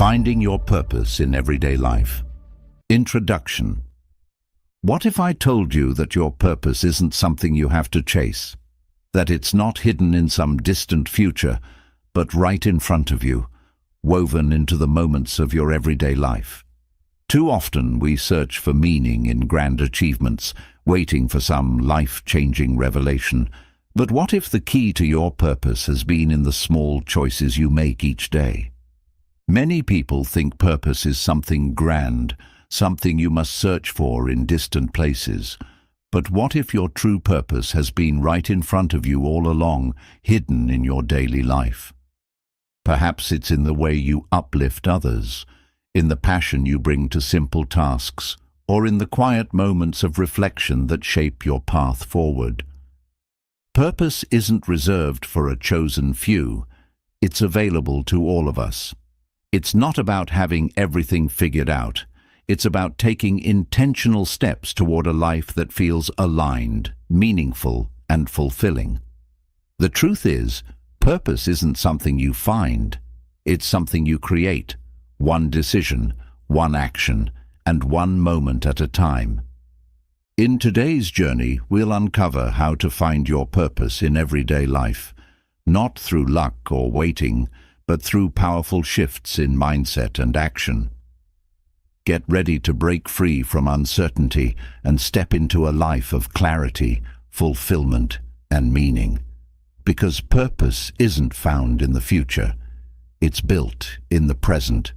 Finding your purpose in everyday life. Introduction. What if I told you that your purpose isn't something you have to chase? That it's not hidden in some distant future, but right in front of you, woven into the moments of your everyday life? Too often we search for meaning in grand achievements, waiting for some life-changing revelation. But what if the key to your purpose has been in the small choices you make each day? Many people think purpose is something grand, something you must search for in distant places. But what if your true purpose has been right in front of you all along, hidden in your daily life? Perhaps it's in the way you uplift others, in the passion you bring to simple tasks, or in the quiet moments of reflection that shape your path forward. Purpose isn't reserved for a chosen few. It's available to all of us. It's not about having everything figured out. It's about taking intentional steps toward a life that feels aligned, meaningful, and fulfilling. The truth is, purpose isn't something you find. It's something you create, one decision, one action, and one moment at a time. In today's journey, we'll uncover how to find your purpose in everyday life, not through luck or waiting, but through powerful shifts in mindset and action. Get ready to break free from uncertainty and step into a life of clarity, fulfillment, and meaning. Because purpose isn't found in the future. It's built in the present,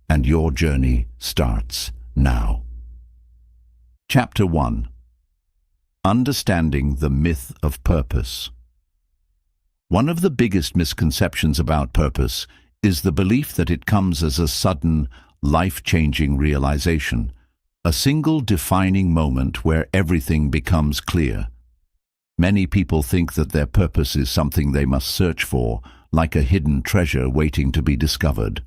and your journey starts now. Chapter 1. Understanding the myth of purpose. One of the biggest misconceptions about purpose is the belief that it comes as a sudden, life-changing realization, a single defining moment where everything becomes clear. Many people think that their purpose is something they must search for, like a hidden treasure waiting to be discovered.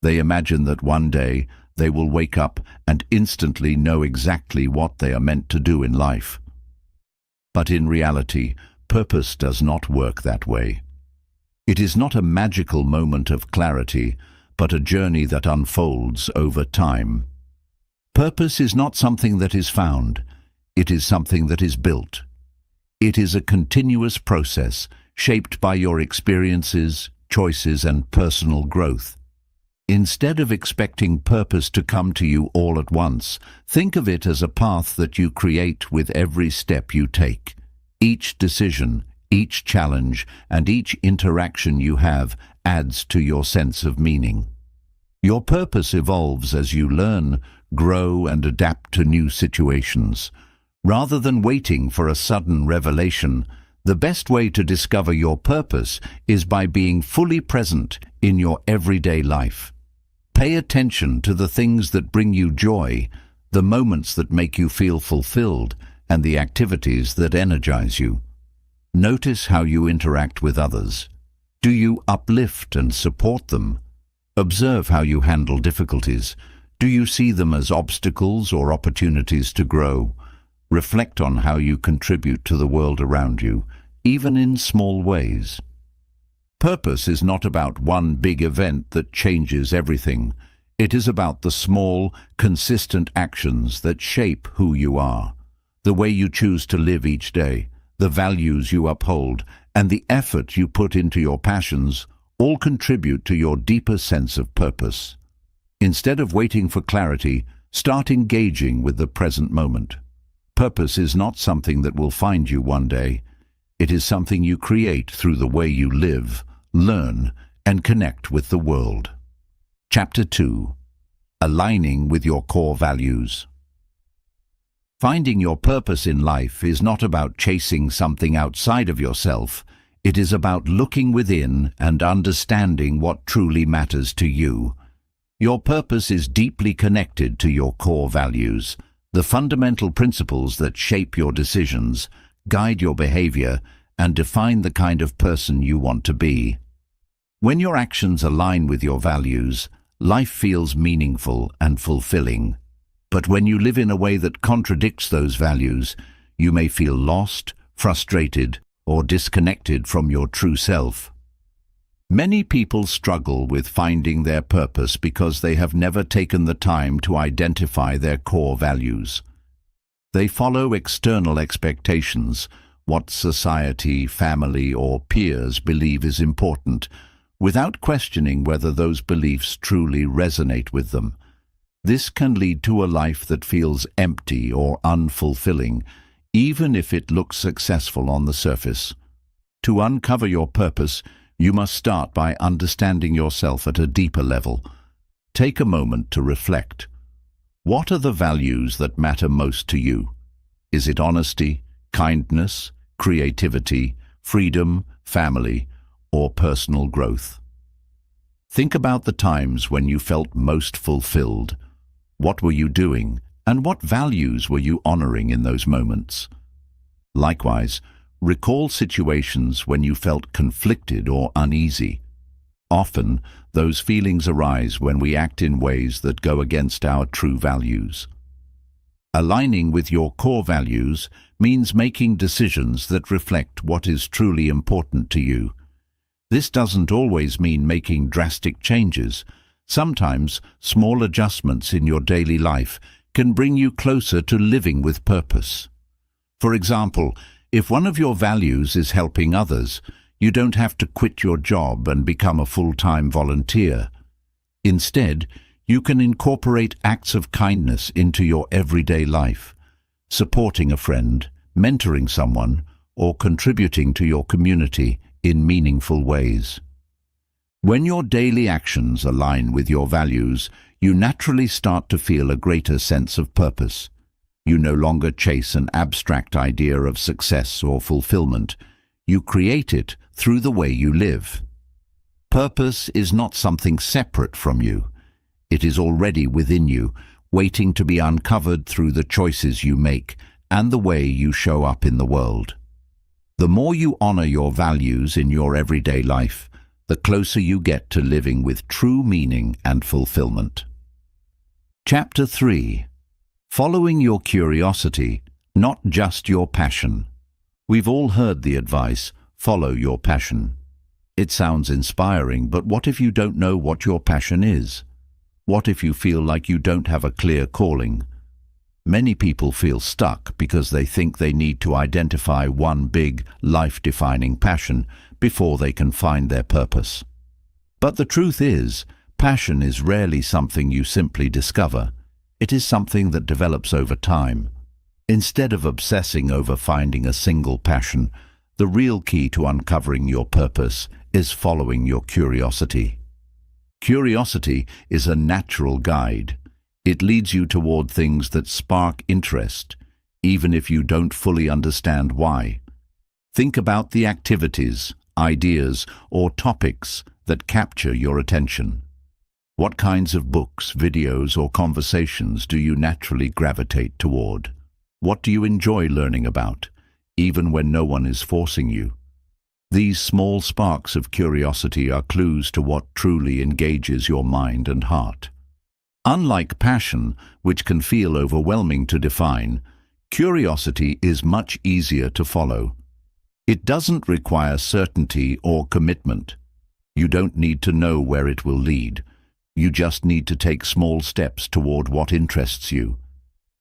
They imagine that one day they will wake up and instantly know exactly what they are meant to do in life. But in reality, purpose does not work that way. It is not a magical moment of clarity, but a journey that unfolds over time. Purpose is not something that is found. It is something that is built. It is a continuous process shaped by your experiences, choices, and personal growth. Instead of expecting purpose to come to you all at once, think of it as a path that you create with every step you take. Each decision, each challenge, and each interaction you have adds to your sense of meaning. Your purpose evolves as you learn, grow, and adapt to new situations. Rather than waiting for a sudden revelation, the best way to discover your purpose is by being fully present in your everyday life. Pay attention to the things that bring you joy, the moments that make you feel fulfilled, and the activities that energize you. Notice how you interact with others. Do you uplift and support them? Observe how you handle difficulties. Do you see them as obstacles or opportunities to grow? Reflect on how you contribute to the world around you, even in small ways. Purpose is not about one big event that changes everything. It is about the small, consistent actions that shape who you are. The way you choose to live each day, the values you uphold, and the effort you put into your passions all contribute to your deeper sense of purpose. Instead of waiting for clarity, start engaging with the present moment. Purpose is not something that will find you one day. It is something you create through the way you live, learn, and connect with the world. Chapter 2. Aligning with your core values. Finding your purpose in life is not about chasing something outside of yourself. It is about looking within and understanding what truly matters to you. Your purpose is deeply connected to your core values, the fundamental principles that shape your decisions, guide your behavior, and define the kind of person you want to be. When your actions align with your values, life feels meaningful and fulfilling. But when you live in a way that contradicts those values, you may feel lost, frustrated, or disconnected from your true self. Many people struggle with finding their purpose because they have never taken the time to identify their core values. They follow external expectations, what society, family, or peers believe is important, without questioning whether those beliefs truly resonate with them. This can lead to a life that feels empty or unfulfilling, even if it looks successful on the surface. To uncover your purpose, you must start by understanding yourself at a deeper level. Take a moment to reflect. What are the values that matter most to you? Is it honesty, kindness, creativity, freedom, family, or personal growth? Think about the times when you felt most fulfilled. What were you doing, and what values were you honoring in those moments? Likewise, recall situations when you felt conflicted or uneasy. Often, those feelings arise when we act in ways that go against our true values. Aligning with your core values means making decisions that reflect what is truly important to you. This doesn't always mean making drastic changes. Sometimes, small adjustments in your daily life can bring you closer to living with purpose. For example, if one of your values is helping others, you don't have to quit your job and become a full-time volunteer. Instead, you can incorporate acts of kindness into your everyday life, supporting a friend, mentoring someone, or contributing to your community in meaningful ways. When your daily actions align with your values, you naturally start to feel a greater sense of purpose. You no longer chase an abstract idea of success or fulfillment. You create it through the way you live. Purpose is not something separate from you. It is already within you, waiting to be uncovered through the choices you make and the way you show up in the world. The more you honor your values in your everyday life, the closer you get to living with true meaning and fulfillment. Chapter 3. Following your curiosity, not just your passion. We've all heard the advice, follow your passion. It sounds inspiring, but what if you don't know what your passion is? What if you feel like you don't have a clear calling? Many people feel stuck because they think they need to identify one big, life-defining passion before they can find their purpose. But the truth is, passion is rarely something you simply discover. It is something that develops over time. Instead of obsessing over finding a single passion, the real key to uncovering your purpose is following your curiosity. Curiosity is a natural guide. It leads you toward things that spark interest, even if you don't fully understand why. Think about the activities, ideas, or topics that capture your attention. What kinds of books, videos, or conversations do you naturally gravitate toward? What do you enjoy learning about, even when no one is forcing you? These small sparks of curiosity are clues to what truly engages your mind and heart. Unlike passion, which can feel overwhelming to define, curiosity is much easier to follow. It doesn't require certainty or commitment. You don't need to know where it will lead. You just need to take small steps toward what interests you.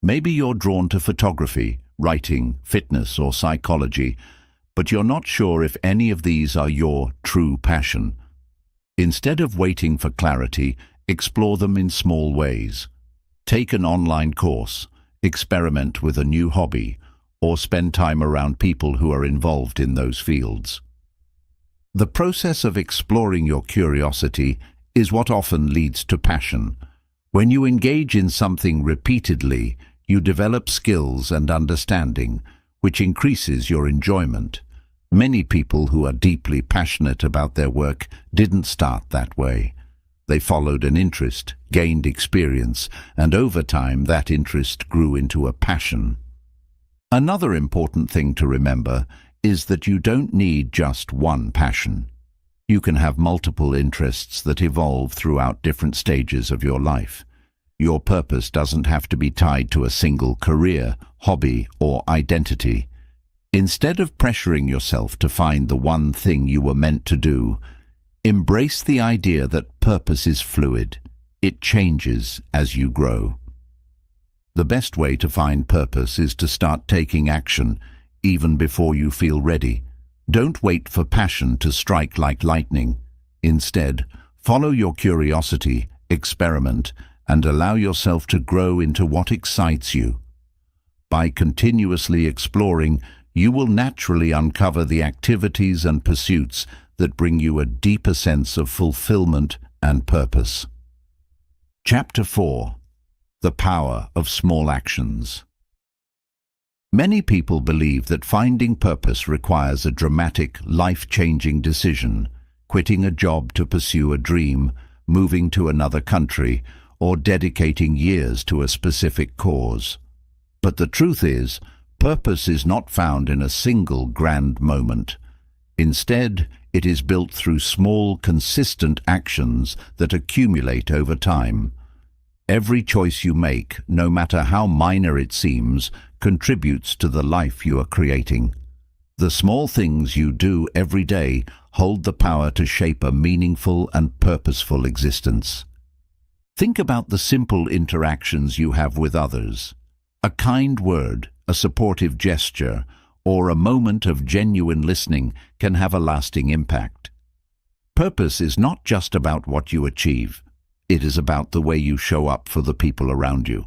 Maybe you're drawn to photography, writing, fitness, or psychology, but you're not sure if any of these are your true passion. Instead of waiting for clarity, explore them in small ways. Take an online course, experiment with a new hobby, or spend time around people who are involved in those fields. The process of exploring your curiosity is what often leads to passion. When you engage in something repeatedly, you develop skills and understanding, which increases your enjoyment. Many people who are deeply passionate about their work didn't start that way. They followed an interest, gained experience, and over time that interest grew into a passion. Another important thing to remember is that you don't need just one passion. You can have multiple interests that evolve throughout different stages of your life. Your purpose doesn't have to be tied to a single career, hobby, or identity. Instead of pressuring yourself to find the one thing you were meant to do, Embrace the idea that purpose is fluid. It changes as you grow. The best way to find purpose is to start taking action even before you feel ready. Don't wait for passion to strike like lightning. Instead, follow your curiosity, experiment, and allow yourself to grow into what excites you. By continuously exploring, you will naturally uncover the activities and pursuits that bring you a deeper sense of fulfillment and purpose. Chapter 4. The Power of Small Actions. Many people believe that finding purpose requires a dramatic, life-changing decision, quitting a job to pursue a dream, moving to another country, or dedicating years to a specific cause. But the truth is, purpose is not found in a single grand moment. Instead, it is built through small, consistent actions that accumulate over time. Every choice you make, no matter how minor it seems, contributes to the life you are creating. The small things you do every day hold the power to shape a meaningful and purposeful existence. Think about the simple interactions you have with others. A kind word, a supportive gesture, or a moment of genuine listening can have a lasting impact. Purpose is not just about what you achieve. It is about the way you show up for the people around you.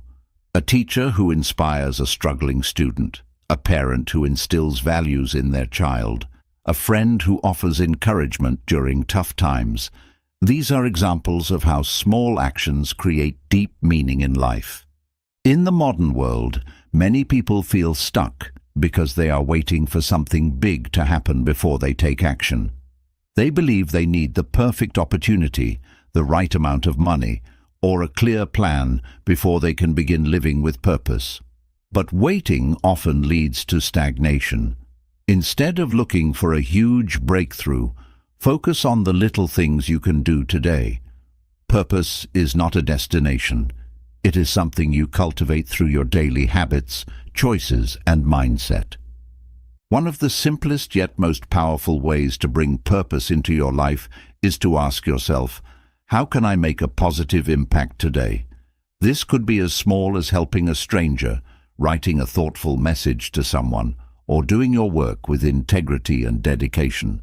A teacher who inspires a struggling student, a parent who instills values in their child, a friend who offers encouragement during tough times. These are examples of how small actions create deep meaning in life. In the modern world, many people feel stuck because they are waiting for something big to happen before they take action. They believe they need the perfect opportunity, the right amount of money, or a clear plan before they can begin living with purpose. But waiting often leads to stagnation. Instead of looking for a huge breakthrough, focus on the little things you can do today. Purpose is not a destination. It is something you cultivate through your daily habits, choices, and mindset. One of the simplest yet most powerful ways to bring purpose into your life is to ask yourself, how can I make a positive impact today? This could be as small as helping a stranger, writing a thoughtful message to someone, or doing your work with integrity and dedication.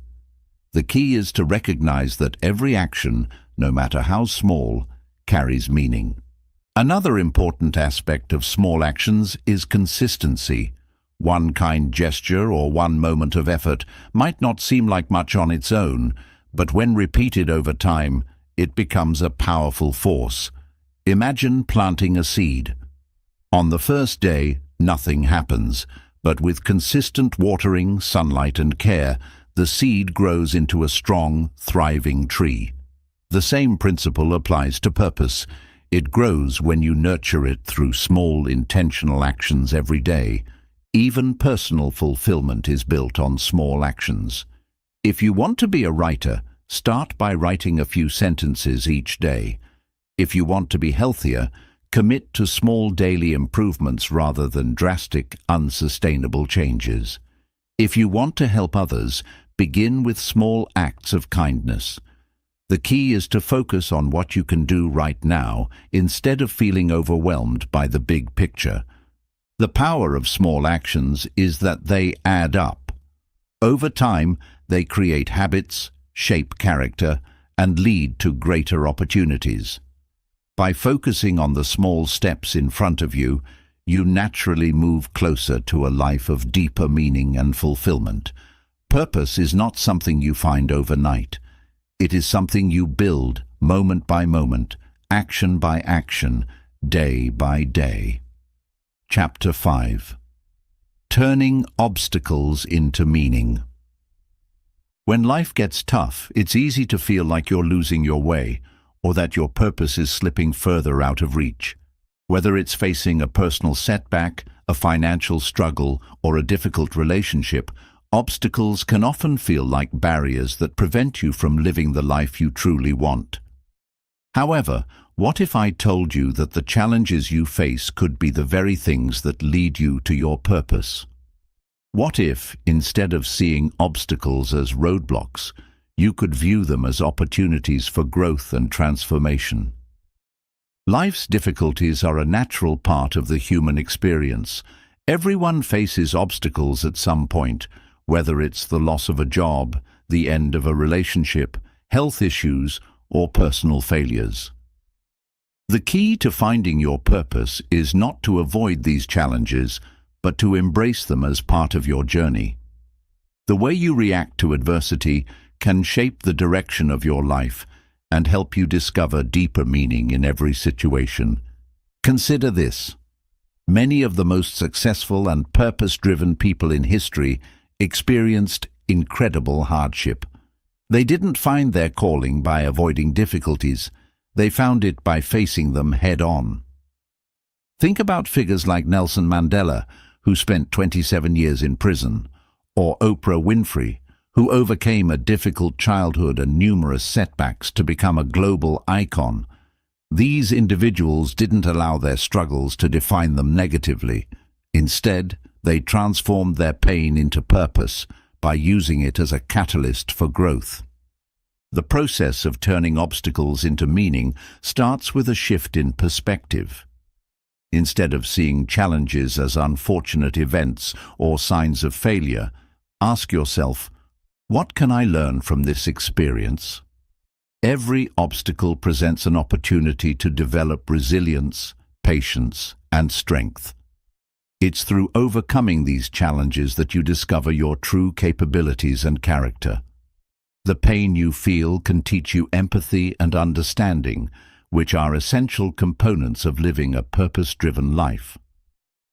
The key is to recognize that every action, no matter how small, carries meaning. Another important aspect of small actions is consistency. One kind gesture or one moment of effort might not seem like much on its own, but when repeated over time, it becomes a powerful force. Imagine planting a seed. On the first day, nothing happens, but with consistent watering, sunlight, and care, the seed grows into a strong, thriving tree. The same principle applies to purpose. It grows when you nurture it through small, intentional actions every day. Even personal fulfillment is built on small actions. If you want to be a writer, start by writing a few sentences each day. If you want to be healthier, commit to small daily improvements rather than drastic, unsustainable changes. If you want to help others, begin with small acts of kindness. The key is to focus on what you can do right now instead of feeling overwhelmed by the big picture. The power of small actions is that they add up. Over time, they create habits, shape character, and lead to greater opportunities. By focusing on the small steps in front of you, you naturally move closer to a life of deeper meaning and fulfillment. Purpose is not something you find overnight. It is something you build moment by moment, action by action, day by day. Chapter 5. Turning obstacles into meaning. When life gets tough, it's easy to feel like you're losing your way, or that your purpose is slipping further out of reach. Whether it's facing a personal setback, a financial struggle, or a difficult relationship, obstacles can often feel like barriers that prevent you from living the life you truly want. However, what if I told you that the challenges you face could be the very things that lead you to your purpose? What if, instead of seeing obstacles as roadblocks, you could view them as opportunities for growth and transformation. Life's difficulties are a natural part of the human experience. Everyone faces obstacles at some point, whether it's the loss of a job, the end of a relationship, health issues, or personal failures. The key to finding your purpose is not to avoid these challenges, but to embrace them as part of your journey. The way you react to adversity can shape the direction of your life and help you discover deeper meaning in every situation. Consider this. Many of the most successful and purpose-driven people in history experienced incredible hardship. They didn't find their calling by avoiding difficulties. They found it by facing them head-on. Think about figures like Nelson Mandela, who spent 27 years in prison, or Oprah Winfrey, who overcame a difficult childhood and numerous setbacks to become a global icon. These individuals didn't allow their struggles to define them negatively. Instead, they transformed their pain into purpose by using it as a catalyst for growth. The process of turning obstacles into meaning starts with a shift in perspective. Instead of seeing challenges as unfortunate events or signs of failure, ask yourself, what can I learn from this experience? Every obstacle presents an opportunity to develop resilience, patience, and strength. It's through overcoming these challenges that you discover your true capabilities and character. The pain you feel can teach you empathy and understanding, which are essential components of living a purpose-driven life.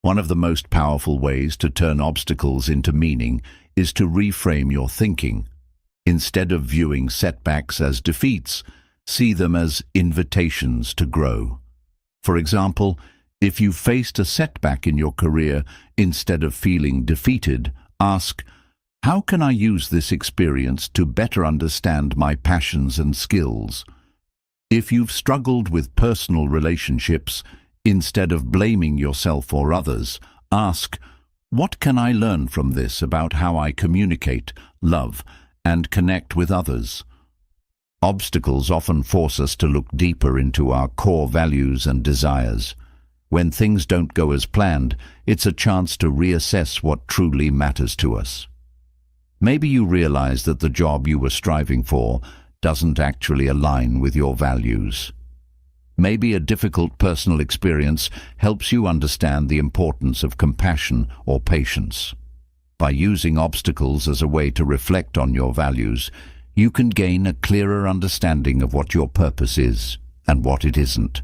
One of the most powerful ways to turn obstacles into meaning is to reframe your thinking. Instead of viewing setbacks as defeats, see them as invitations to grow. For example, if you've faced a setback in your career, instead of feeling defeated, ask, how can I use this experience to better understand my passions and skills? If you've struggled with personal relationships, instead of blaming yourself or others, ask, what can I learn from this about how I communicate, love, and connect with others? Obstacles often force us to look deeper into our core values and desires. When things don't go as planned, it's a chance to reassess what truly matters to us. Maybe you realize that the job you were striving for doesn't actually align with your values. Maybe a difficult personal experience helps you understand the importance of compassion or patience. By using obstacles as a way to reflect on your values, you can gain a clearer understanding of what your purpose is and what it isn't.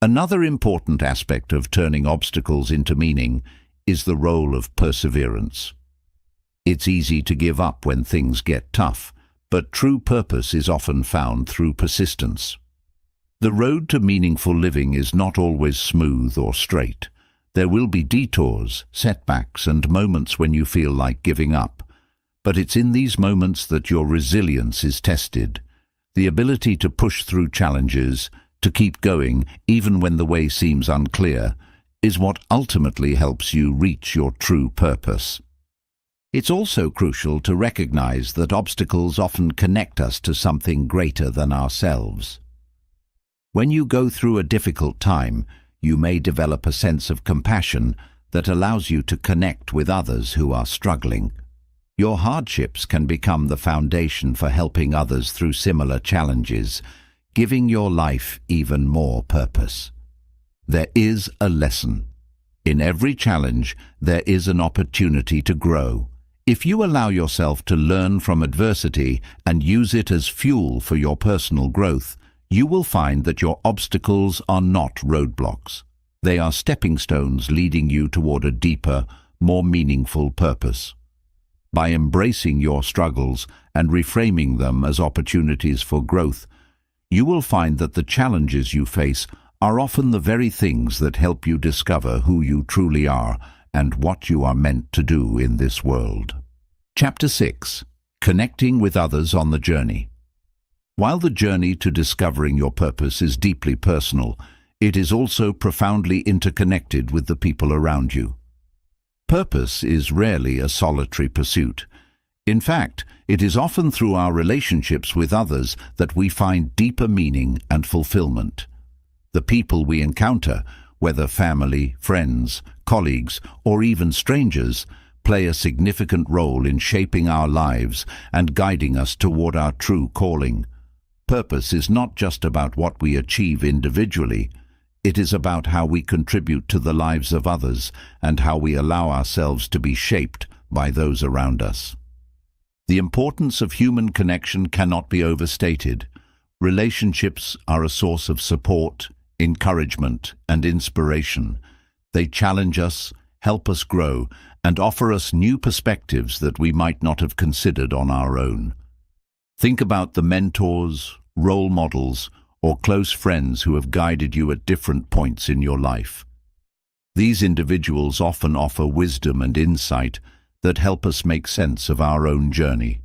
Another important aspect of turning obstacles into meaning is the role of perseverance. It's easy to give up when things get tough, but true purpose is often found through persistence. The road to meaningful living is not always smooth or straight. There will be detours, setbacks, and moments when you feel like giving up. But it's in these moments that your resilience is tested. The ability to push through challenges, to keep going even when the way seems unclear, is what ultimately helps you reach your true purpose. It's also crucial to recognize that obstacles often connect us to something greater than ourselves. When you go through a difficult time, you may develop a sense of compassion that allows you to connect with others who are struggling. Your hardships can become the foundation for helping others through similar challenges, giving your life even more purpose. There is a lesson. In every challenge, there is an opportunity to grow. If you allow yourself to learn from adversity and use it as fuel for your personal growth, you will find that your obstacles are not roadblocks. They are stepping stones leading you toward a deeper, more meaningful purpose. By embracing your struggles and reframing them as opportunities for growth, you will find that the challenges you face are often the very things that help you discover who you truly are and what you are meant to do in this world. Chapter 6. Connecting with others on the journey. While the journey to discovering your purpose is deeply personal, it is also profoundly interconnected with the people around you. Purpose is rarely a solitary pursuit. In fact, it is often through our relationships with others that we find deeper meaning and fulfillment. The people we encounter, whether family, friends, colleagues, or even strangers, play a significant role in shaping our lives and guiding us toward our true calling. Purpose is not just about what we achieve individually. It is about how we contribute to the lives of others and how we allow ourselves to be shaped by those around us. The importance of human connection cannot be overstated. Relationships are a source of support, encouragement, and inspiration. They challenge us, help us grow, and offer us new perspectives that we might not have considered on our own. Think about the mentors, role models, or close friends who have guided you at different points in your life. These individuals often offer wisdom and insight that help us make sense of our own journey.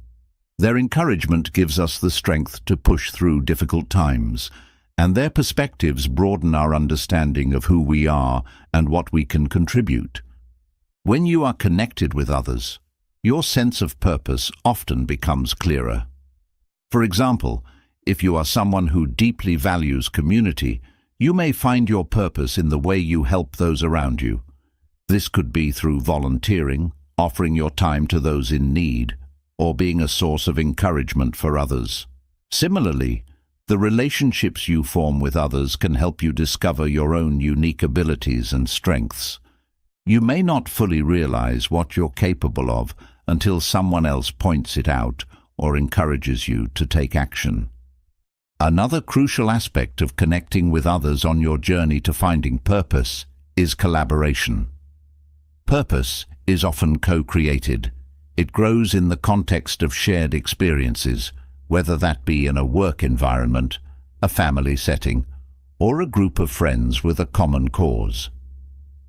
Their encouragement gives us the strength to push through difficult times, and their perspectives broaden our understanding of who we are and what we can contribute. When you are connected with others, your sense of purpose often becomes clearer. For example, if you are someone who deeply values community, you may find your purpose in the way you help those around you. This could be through volunteering, offering your time to those in need, or being a source of encouragement for others. Similarly, the relationships you form with others can help you discover your own unique abilities and strengths. You may not fully realize what you're capable of until someone else points it out or encourages you to take action. Another crucial aspect of connecting with others on your journey to finding purpose is collaboration. Purpose is often co-created. It grows in the context of shared experiences, whether that be in a work environment, a family setting, or a group of friends with a common cause.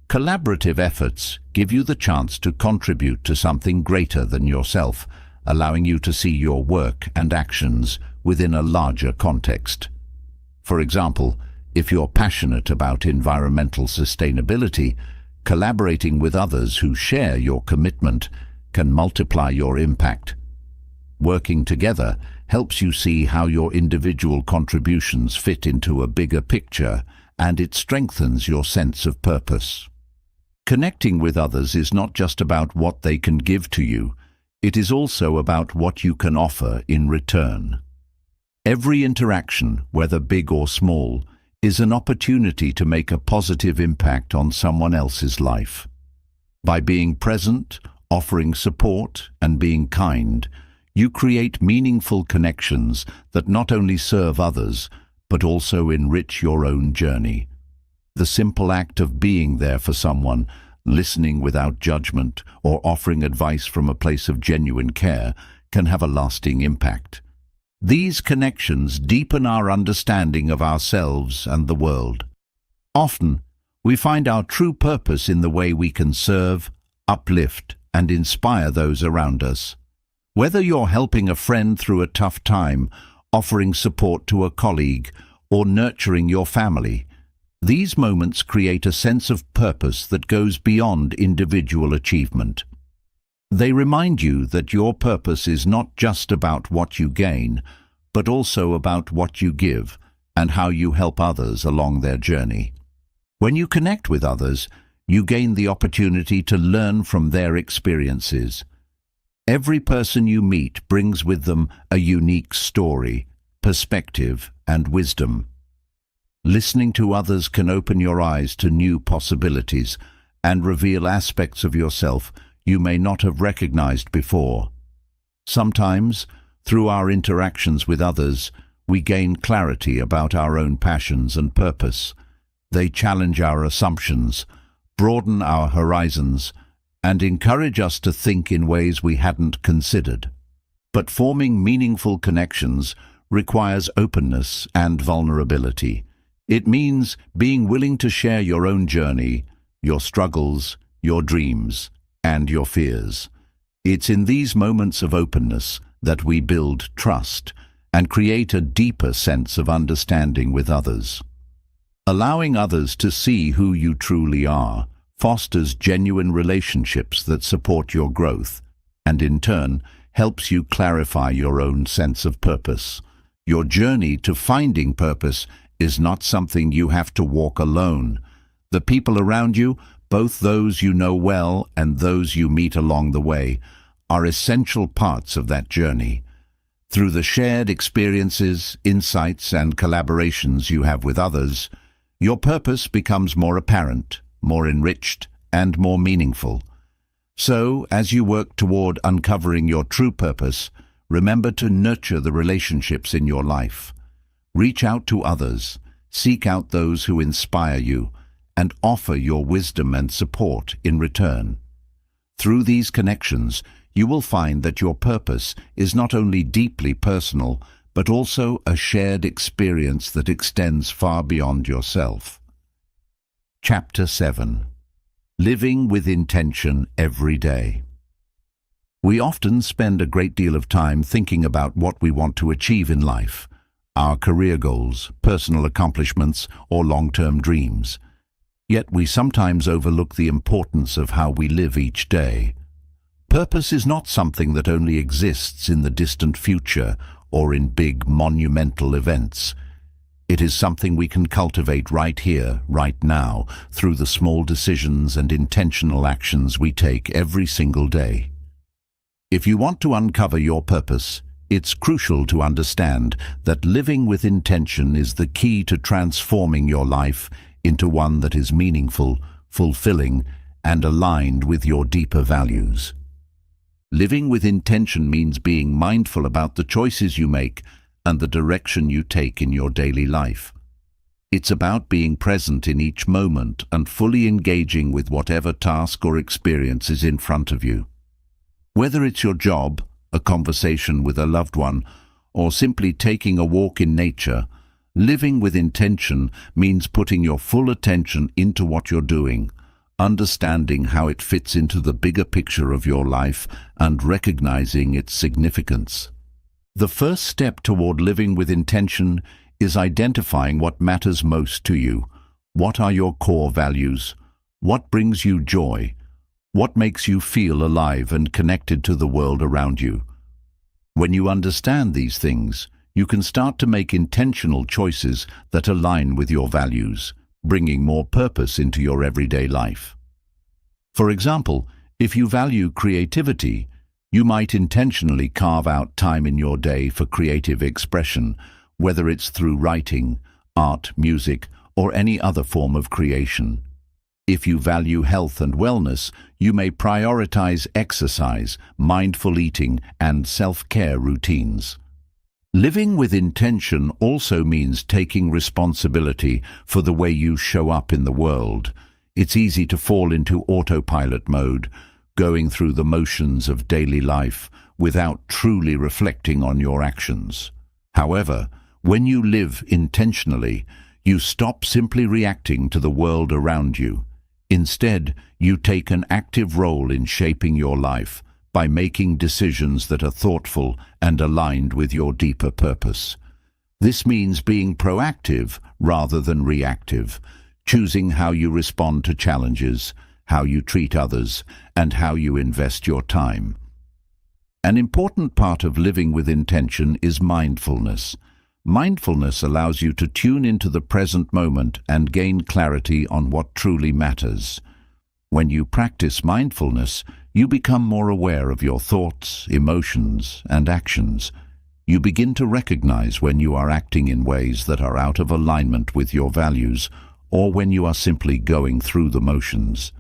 Collaborative efforts give you the chance to contribute to something greater than yourself, allowing you to see your work and actions within a larger context. For example, if you're passionate about environmental sustainability, collaborating with others who share your commitment can multiply your impact. Working together helps you see how your individual contributions fit into a bigger picture, and it strengthens your sense of purpose. Connecting with others is not just about what they can give to you, it is also about what you can offer in return. Every interaction, whether big or small, is an opportunity to make a positive impact on someone else's life. By being present, offering support, and being kind, you create meaningful connections that not only serve others, but also enrich your own journey. The simple act of being there for someone, listening without judgment, or offering advice from a place of genuine care can have a lasting impact. These connections deepen our understanding of ourselves and the world. Often, we find our true purpose in the way we can serve, uplift, and inspire those around us. Whether you're helping a friend through a tough time, offering support to a colleague, or nurturing your family, these moments create a sense of purpose that goes beyond individual achievement. They remind you that your purpose is not just about what you gain, but also about what you give and how you help others along their journey. When you connect with others, you gain the opportunity to learn from their experiences. Every person you meet brings with them a unique story, perspective, and wisdom. Listening to others can open your eyes to new possibilities and reveal aspects of yourself you may not have recognized before. Sometimes, through our interactions with others, we gain clarity about our own passions and purpose. They challenge our assumptions, broaden our horizons, and encourage us to think in ways we hadn't considered. But forming meaningful connections requires openness and vulnerability. It means being willing to share your own journey, your struggles, your dreams, and your fears. It's in these moments of openness that we build trust and create a deeper sense of understanding with others. Allowing others to see who you truly are fosters genuine relationships that support your growth and, in turn, helps you clarify your own sense of purpose. Your journey to finding purpose is not something you have to walk alone. The people around you, both those you know well and those you meet along the way, are essential parts of that journey. Through the shared experiences, insights, and collaborations you have with others, your purpose becomes more apparent, more enriched, and more meaningful. So, as you work toward uncovering your true purpose, remember to nurture the relationships in your life. Reach out to others, seek out those who inspire you, and offer your wisdom and support in return. Through these connections, you will find that your purpose is not only deeply personal, but also a shared experience that extends far beyond yourself. Chapter 7. Living with Intention Every Day. We often spend a great deal of time thinking about what we want to achieve in life, our career goals, personal accomplishments, or long-term dreams. Yet we sometimes overlook the importance of how we live each day. Purpose is not something that only exists in the distant future or in big, monumental events. It is something we can cultivate right here, right now, through the small decisions and intentional actions we take every single day. If you want to uncover your purpose, it's crucial to understand that living with intention is the key to transforming your life into one that is meaningful, fulfilling, and aligned with your deeper values. Living with intention means being mindful about the choices you make and the direction you take in your daily life. It's about being present in each moment and fully engaging with whatever task or experience is in front of you. Whether it's your job, a conversation with a loved one, or simply taking a walk in nature, living with intention means putting your full attention into what you're doing, understanding how it fits into the bigger picture of your life, and recognizing its significance. The first step toward living with intention is identifying what matters most to you. What are your core values? What brings you joy? What makes you feel alive and connected to the world around you? When you understand these things, you can start to make intentional choices that align with your values, bringing more purpose into your everyday life. For example, if you value creativity, you might intentionally carve out time in your day for creative expression, whether it's through writing, art, music, or any other form of creation. If you value health and wellness, you may prioritize exercise, mindful eating, and self-care routines. Living with intention also means taking responsibility for the way you show up in the world. It's easy to fall into autopilot mode, going through the motions of daily life without truly reflecting on your actions. However, when you live intentionally, you stop simply reacting to the world around you. Instead, you take an active role in shaping your life by making decisions that are thoughtful and aligned with your deeper purpose. This means being proactive rather than reactive, choosing how you respond to challenges, how you treat others, and how you invest your time. An important part of living with intention is mindfulness. Mindfulness allows you to tune into the present moment and gain clarity on what truly matters. When you practice mindfulness, you become more aware of your thoughts, emotions, and actions. You begin to recognize when you are acting in ways that are out of alignment with your values, or when you are simply going through the motions.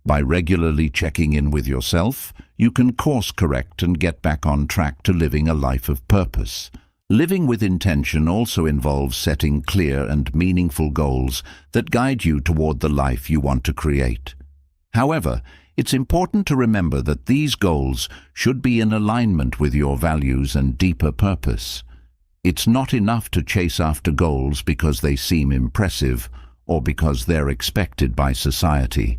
By regularly checking in with yourself, you can course correct and get back on track to living a life of purpose. Living with intention also involves setting clear and meaningful goals that guide you toward the life you want to create. However, it's important to remember that these goals should be in alignment with your values and deeper purpose. It's not enough to chase after goals because they seem impressive or because they're expected by society.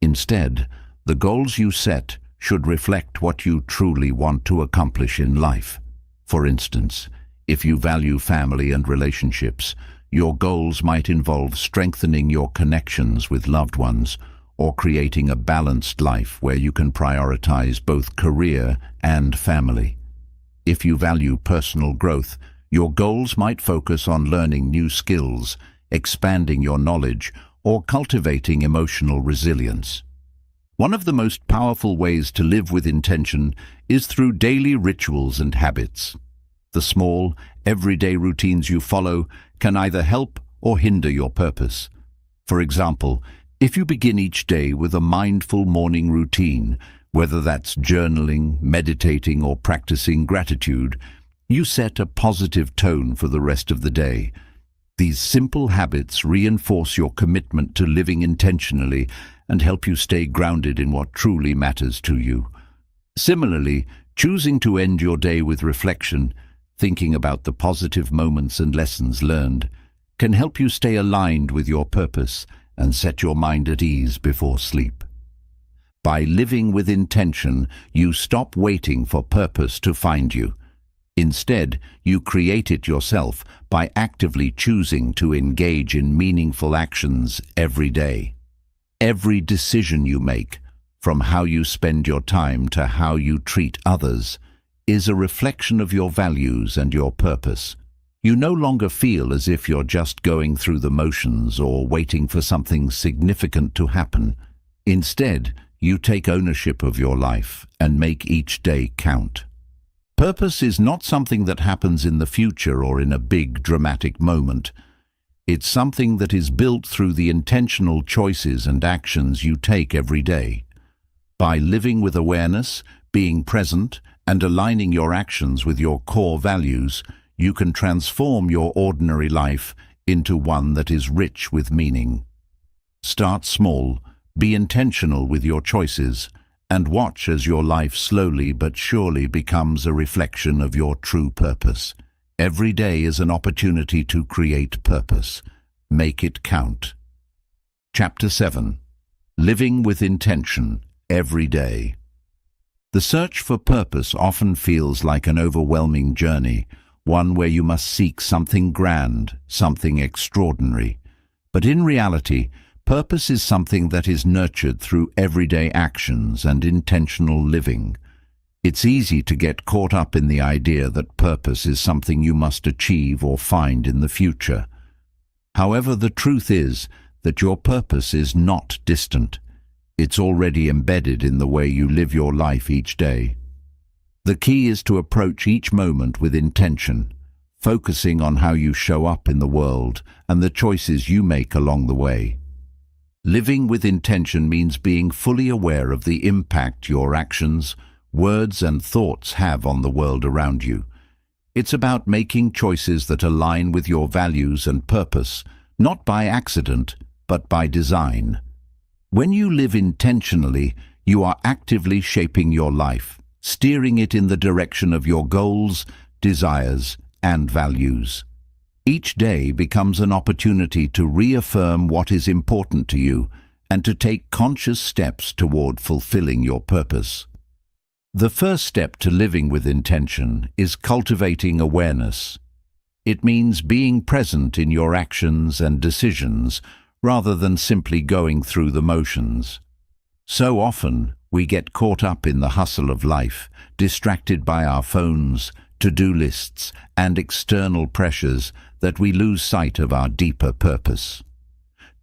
Instead, the goals you set should reflect what you truly want to accomplish in life. For instance, if you value family and relationships, your goals might involve strengthening your connections with loved ones, or creating a balanced life where you can prioritize both career and family. If you value personal growth, your goals might focus on learning new skills, expanding your knowledge, or cultivating emotional resilience. One of the most powerful ways to live with intention is through daily rituals and habits. The small, everyday routines you follow can either help or hinder your purpose. For example, if you begin each day with a mindful morning routine, whether that's journaling, meditating, or practicing gratitude, you set a positive tone for the rest of the day. These simple habits reinforce your commitment to living intentionally and help you stay grounded in what truly matters to you. Similarly, choosing to end your day with reflection, thinking about the positive moments and lessons learned, can help you stay aligned with your purpose and set your mind at ease before sleep. By living with intention, you stop waiting for purpose to find you. Instead, you create it yourself by actively choosing to engage in meaningful actions every day. Every decision you make, from how you spend your time to how you treat others, is a reflection of your values and your purpose. You no longer feel as if you're just going through the motions or waiting for something significant to happen. Instead, you take ownership of your life and make each day count. Purpose is not something that happens in the future or in a big, dramatic moment. It's something that is built through the intentional choices and actions you take every day. By living with awareness, being present, and aligning your actions with your core values, you can transform your ordinary life into one that is rich with meaning. Start small, be intentional with your choices, and watch as your life slowly but surely becomes a reflection of your true purpose. Every day is an opportunity to create purpose. Make it count. Chapter 7. Living with Intention Every Day. The search for purpose often feels like an overwhelming journey, one where you must seek something grand, something extraordinary. But in reality, purpose is something that is nurtured through everyday actions and intentional living. It's easy to get caught up in the idea that purpose is something you must achieve or find in the future. However, the truth is that your purpose is not distant. It's already embedded in the way you live your life each day. The key is to approach each moment with intention, focusing on how you show up in the world and the choices you make along the way. Living with intention means being fully aware of the impact your actions, words, and thoughts have on the world around you. It's about making choices that align with your values and purpose, not by accident, but by design. When you live intentionally, you are actively shaping your life, steering it in the direction of your goals, desires, and values. Each day becomes an opportunity to reaffirm what is important to you and to take conscious steps toward fulfilling your purpose. The first step to living with intention is cultivating awareness. It means being present in your actions and decisions rather than simply going through the motions. So often, we get caught up in the hustle of life, distracted by our phones, to-do lists, and external pressures that we lose sight of our deeper purpose.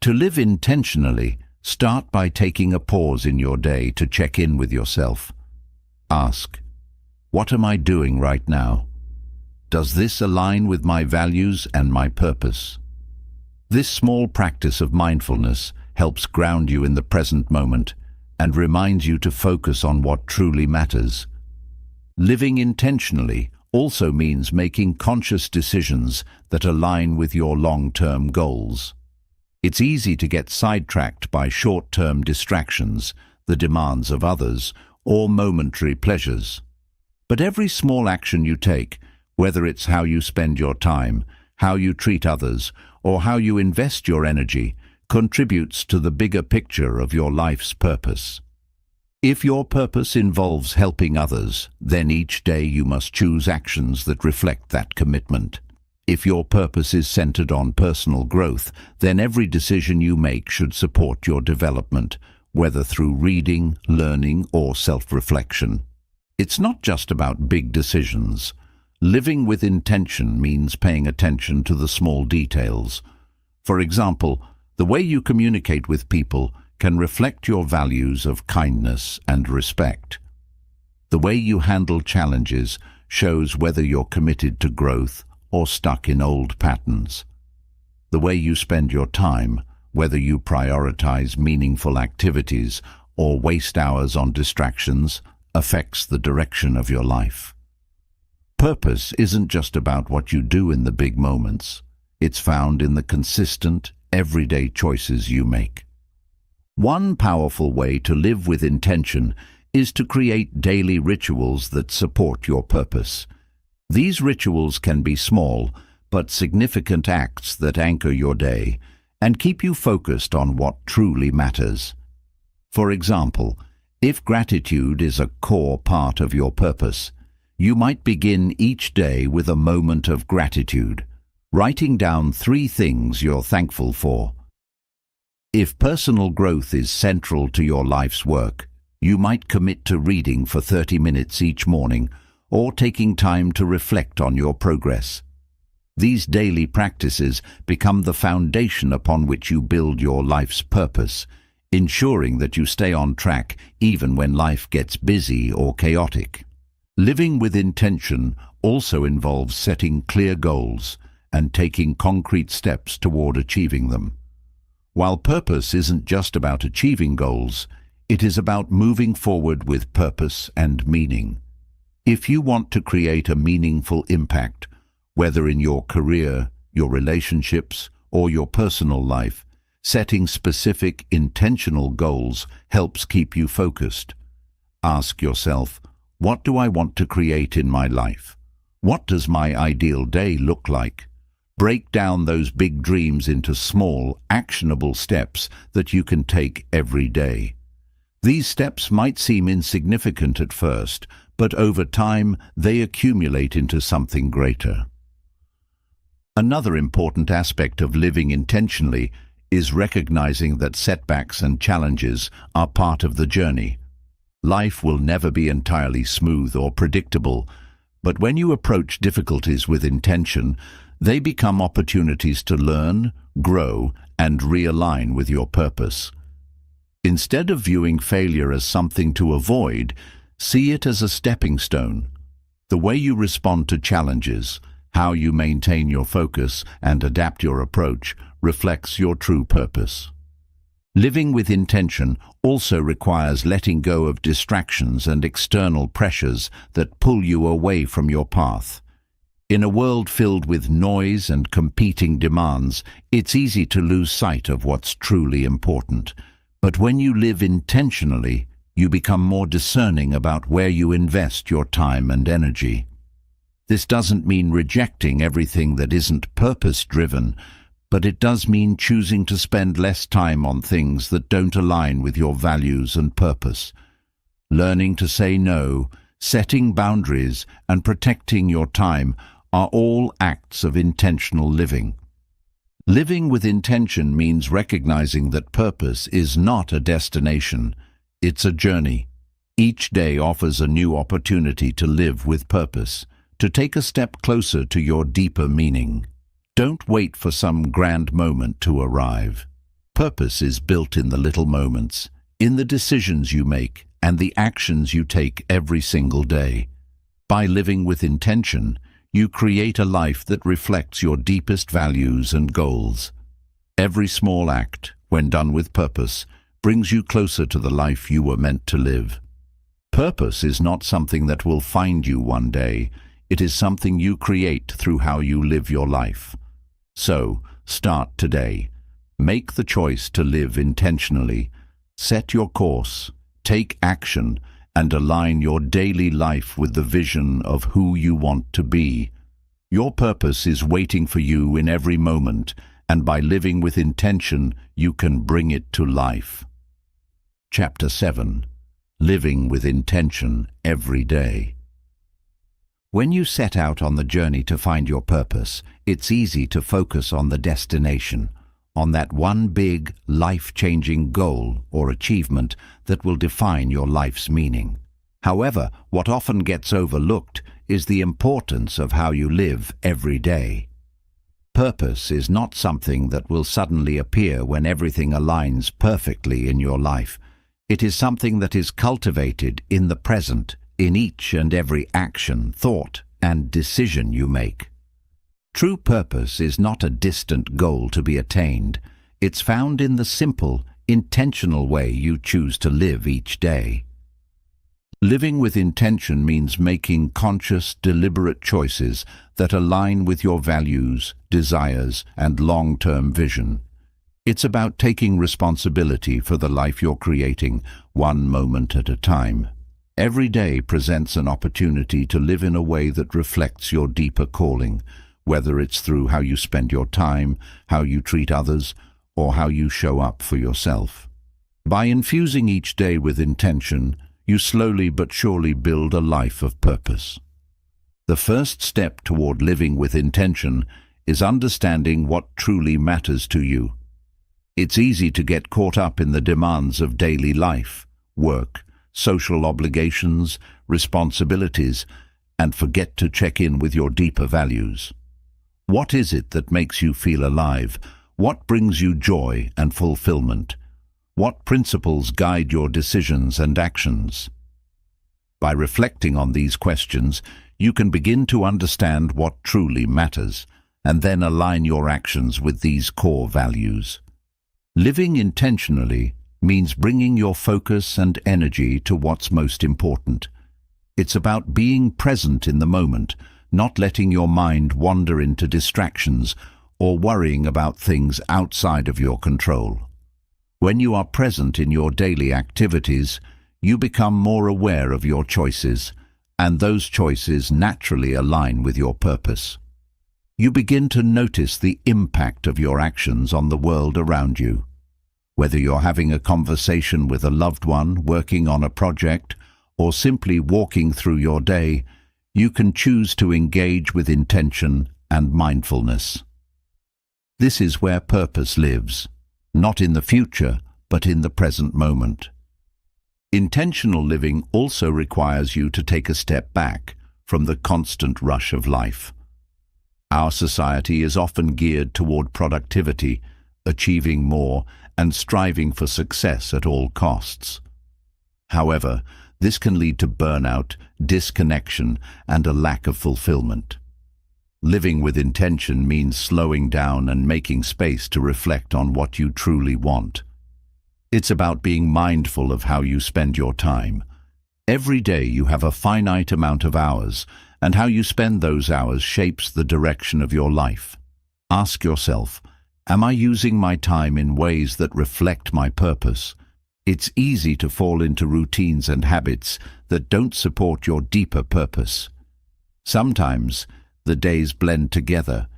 To live intentionally, start by taking a pause in your day to check in with yourself. Ask, what am I doing right now? Does this align with my values and my purpose? This small practice of mindfulness helps ground you in the present moment and reminds you to focus on what truly matters. Living intentionally also means making conscious decisions that align with your long-term goals. It's easy to get sidetracked by short-term distractions, the demands of others, or momentary pleasures. But every small action you take, whether it's how you spend your time, how you treat others, or how you invest your energy, contributes to the bigger picture of your life's purpose. If your purpose involves helping others, then each day you must choose actions that reflect that commitment. If your purpose is centered on personal growth, then every decision you make should support your development, whether through reading, learning, or self-reflection. It's not just about big decisions. Living with intention means paying attention to the small details. For example, the way you communicate with people can reflect your values of kindness and respect. The way you handle challenges shows whether you're committed to growth or stuck in old patterns. The way you spend your time, whether you prioritize meaningful activities or waste hours on distractions, affects the direction of your life. Purpose isn't just about what you do in the big moments. It's found in the consistent, everyday choices you make. One powerful way to live with intention is to create daily rituals that support your purpose. These rituals can be small, but significant acts that anchor your day and keep you focused on what truly matters. For example, if gratitude is a core part of your purpose, you might begin each day with a moment of gratitude, writing down 3 things you're thankful for. If personal growth is central to your life's work, you might commit to reading for 30 minutes each morning or taking time to reflect on your progress. These daily practices become the foundation upon which you build your life's purpose, ensuring that you stay on track even when life gets busy or chaotic. Living with intention also involves setting clear goals and taking concrete steps toward achieving them. While purpose isn't just about achieving goals, it is about moving forward with purpose and meaning. If you want to create a meaningful impact, whether in your career, your relationships, or your personal life, setting specific, intentional goals helps keep you focused. Ask yourself, what do I want to create in my life? What does my ideal day look like? Break down those big dreams into small, actionable steps that you can take every day. These steps might seem insignificant at first, but over time they accumulate into something greater. Another important aspect of living intentionally is recognizing that setbacks and challenges are part of the journey. Life will never be entirely smooth or predictable, but when you approach difficulties with intention, they become opportunities to learn, grow, and realign with your purpose. Instead of viewing failure as something to avoid, see it as a stepping stone. The way you respond to challenges, how you maintain your focus and adapt your approach, reflects your true purpose. Living with intention also requires letting go of distractions and external pressures that pull you away from your path. In a world filled with noise and competing demands, it's easy to lose sight of what's truly important. But when you live intentionally, you become more discerning about where you invest your time and energy. This doesn't mean rejecting everything that isn't purpose-driven, but it does mean choosing to spend less time on things that don't align with your values and purpose. Learning to say no, setting boundaries, and protecting your time are all acts of intentional living. Living with intention means recognizing that purpose is not a destination, it's a journey. Each day offers a new opportunity to live with purpose, to take a step closer to your deeper meaning. Don't wait for some grand moment to arrive. Purpose is built in the little moments, in the decisions you make, and the actions you take every single day. By living with intention, you create a life that reflects your deepest values and goals. Every small act, when done with purpose, brings you closer to the life you were meant to live. Purpose is not something that will find you one day. It is something you create through how you live your life. So, start today. Make the choice to live intentionally. Set your course, take action, and align your daily life with the vision of who you want to be. Your purpose is waiting for you in every moment, and by living with intention, you can bring it to life. Chapter 7. Living with Intention Every Day. When you set out on the journey to find your purpose, it's easy to focus on the destination. on that one big, life-changing goal or achievement that will define your life's meaning. However, what often gets overlooked is the importance of how you live every day. Purpose is not something that will suddenly appear when everything aligns perfectly in your life. It is something that is cultivated in the present, in each and every action, thought, and decision you make. True purpose is not a distant goal to be attained. It's found in the simple, intentional way you choose to live each day. Living with intention means making conscious, deliberate choices that align with your values, desires, and long-term vision. It's about taking responsibility for the life you're creating, one moment at a time. Every day presents an opportunity to live in a way that reflects your deeper calling, whether it's through how you spend your time, how you treat others, or how you show up for yourself. By infusing each day with intention, you slowly but surely build a life of purpose. The first step toward living with intention is understanding what truly matters to you. It's easy to get caught up in the demands of daily life, work, social obligations, responsibilities, and forget to check in with your deeper values. What is it that makes you feel alive? What brings you joy and fulfillment? What principles guide your decisions and actions? By reflecting on these questions, you can begin to understand what truly matters, and then align your actions with these core values. Living intentionally means bringing your focus and energy to what's most important. It's about being present in the moment, not letting your mind wander into distractions or worrying about things outside of your control. When you are present in your daily activities, you become more aware of your choices, and those choices naturally align with your purpose. You begin to notice the impact of your actions on the world around you. Whether you're having a conversation with a loved one, working on a project, or simply walking through your day, you can choose to engage with intention and mindfulness. This is where purpose lives. Not in the future, but in the present moment. Intentional living also requires you to take a step back from the constant rush of life. Our society is often geared toward productivity, achieving more, and striving for success at all costs. However, this can lead to burnout, disconnection, and a lack of fulfillment. Living with intention means slowing down and making space to reflect on what you truly want. It's about being mindful of how you spend your time. Every day you have a finite amount of hours, and how you spend those hours shapes the direction of your life. Ask yourself, am I using my time in ways that reflect my purpose? It's easy to fall into routines and habits that don't support your deeper purpose. Sometimes, the days blend together,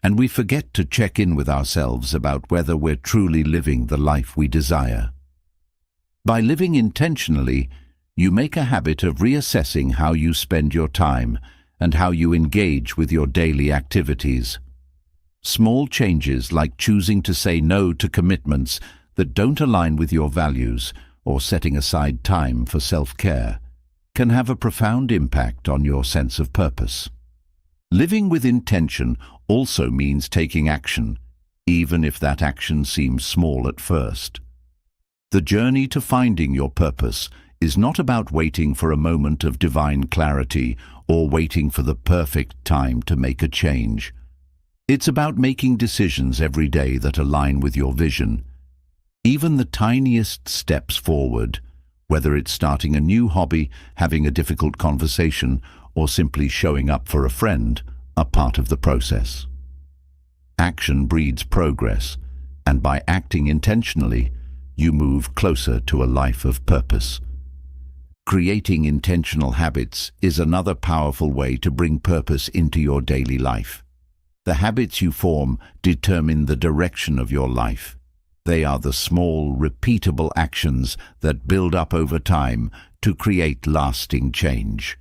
and we forget to check in with ourselves about whether we're truly living the life we desire. By living intentionally, you make a habit of reassessing how you spend your time and how you engage with your daily activities. Small changes like choosing to say no to commitments that don't align with your values or setting aside time for self-care can have a profound impact on your sense of purpose. Living with intention also means taking action, even if that action seems small at first. The journey to finding your purpose is not about waiting for a moment of divine clarity or waiting for the perfect time to make a change. It's about making decisions every day that align with your vision. Even the tiniest steps forward, whether it's starting a new hobby, having a difficult conversation, or simply showing up for a friend, are part of the process. Action breeds progress, and by acting intentionally, you move closer to a life of purpose. Creating intentional habits is another powerful way to bring purpose into your daily life. The habits you form determine the direction of your life. They are the small, repeatable actions that build up over time to create lasting change.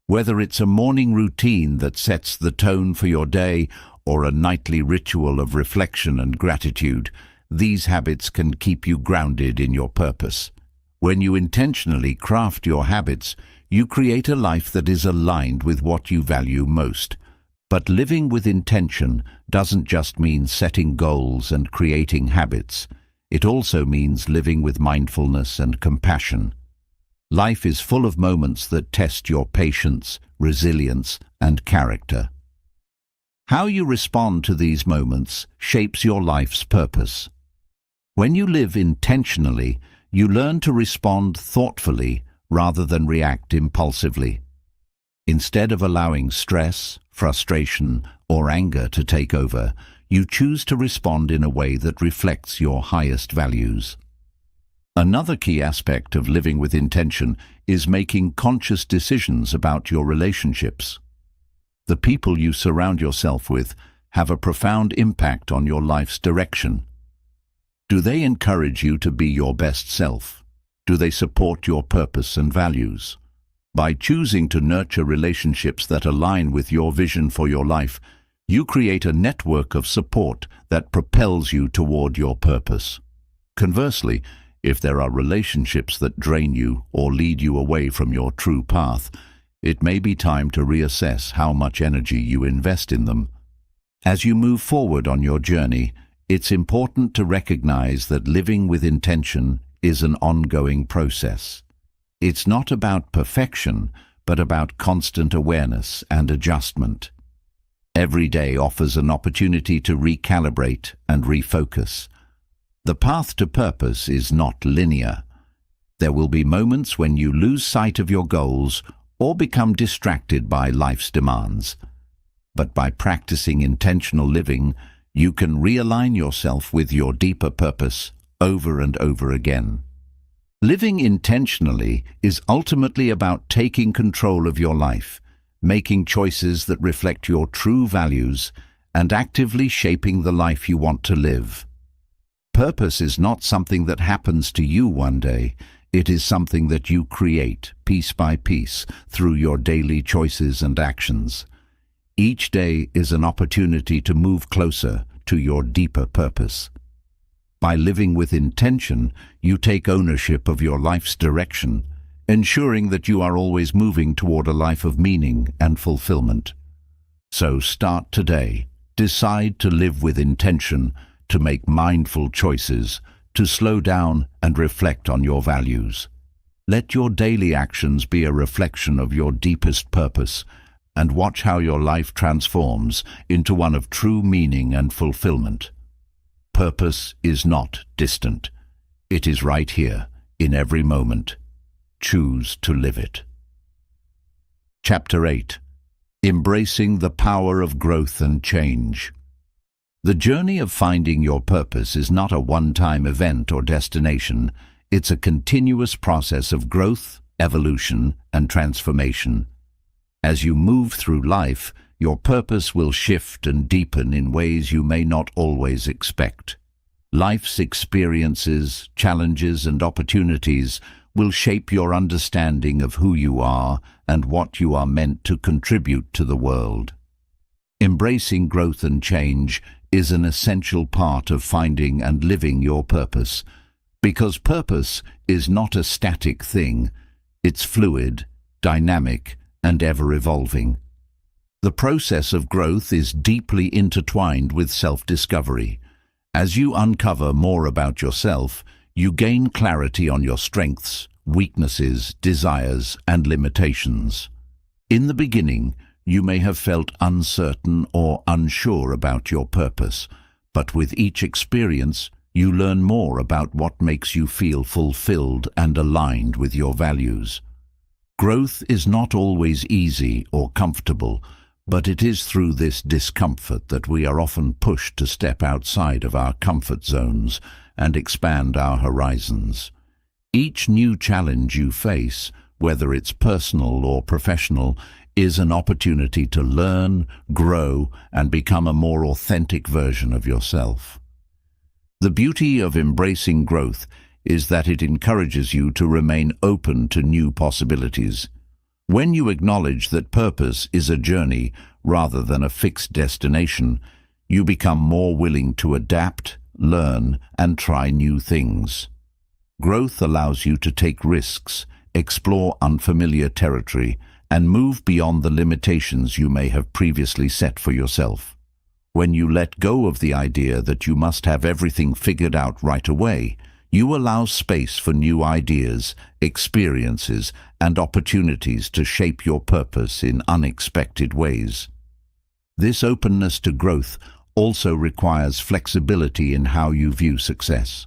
Whether it's a morning routine that sets the tone for your day or a nightly ritual of reflection and gratitude, these habits can keep you grounded in your purpose. When you intentionally craft your habits, you create a life that is aligned with what you value most. But living with intention doesn't just mean setting goals and creating habits. It also means living with mindfulness and compassion. Life is full of moments that test your patience, resilience, and character. How you respond to these moments shapes your life's purpose. When you live intentionally, you learn to respond thoughtfully rather than react impulsively. Instead of allowing stress, frustration, or anger to take over, you choose to respond in a way that reflects your highest values. Another key aspect of living with intention is making conscious decisions about your relationships. The people you surround yourself with have a profound impact on your life's direction. Do they encourage you to be your best self? Do they support your purpose and values? By choosing to nurture relationships that align with your vision for your life, you create a network of support that propels you toward your purpose. Conversely, if there are relationships that drain you or lead you away from your true path, it may be time to reassess how much energy you invest in them. As you move forward on your journey, it's important to recognize that living with intention is an ongoing process. It's not about perfection, but about constant awareness and adjustment. Every day offers an opportunity to recalibrate and refocus. The path to purpose is not linear. There will be moments when you lose sight of your goals or become distracted by life's demands. But by practicing intentional living, you can realign yourself with your deeper purpose over and over again. Living intentionally is ultimately about taking control of your life, making choices that reflect your true values, and actively shaping the life you want to live. Purpose is not something that happens to you one day. It is something that you create, piece by piece, through your daily choices and actions. Each day is an opportunity to move closer to your deeper purpose. By living with intention, you take ownership of your life's direction, ensuring that you are always moving toward a life of meaning and fulfillment. So start today. Decide to live with intention, to make mindful choices, to slow down and reflect on your values. Let your daily actions be a reflection of your deepest purpose, and watch how your life transforms into one of true meaning and fulfillment. Purpose is not distant. It is right here, in every moment. Choose to live it. Chapter 8. Embracing the Power of Growth and Change. The journey of finding your purpose is not a one-time event or destination. It's a continuous process of growth, evolution, and transformation. As you move through life, your purpose will shift and deepen in ways you may not always expect. Life's experiences, challenges, and opportunities will shape your understanding of who you are and what you are meant to contribute to the world. Embracing growth and change is an essential part of finding and living your purpose, because purpose is not a static thing. It's fluid, dynamic, and ever-evolving. The process of growth is deeply intertwined with self-discovery. As you uncover more about yourself, you gain clarity on your strengths, weaknesses, desires, and limitations. In the beginning, you may have felt uncertain or unsure about your purpose, but with each experience, you learn more about what makes you feel fulfilled and aligned with your values. Growth is not always easy or comfortable, but it is through this discomfort that we are often pushed to step outside of our comfort zones and expand our horizons. Each new challenge you face, whether it's personal or professional, is an opportunity to learn, grow, and become a more authentic version of yourself. The beauty of embracing growth is that it encourages you to remain open to new possibilities. When you acknowledge that purpose is a journey rather than a fixed destination, you become more willing to adapt, learn, and try new things. Growth allows you to take risks, explore unfamiliar territory, and move beyond the limitations you may have previously set for yourself. When you let go of the idea that you must have everything figured out right away, you allow space for new ideas, experiences, and opportunities to shape your purpose in unexpected ways. This openness to growth also requires flexibility in how you view success.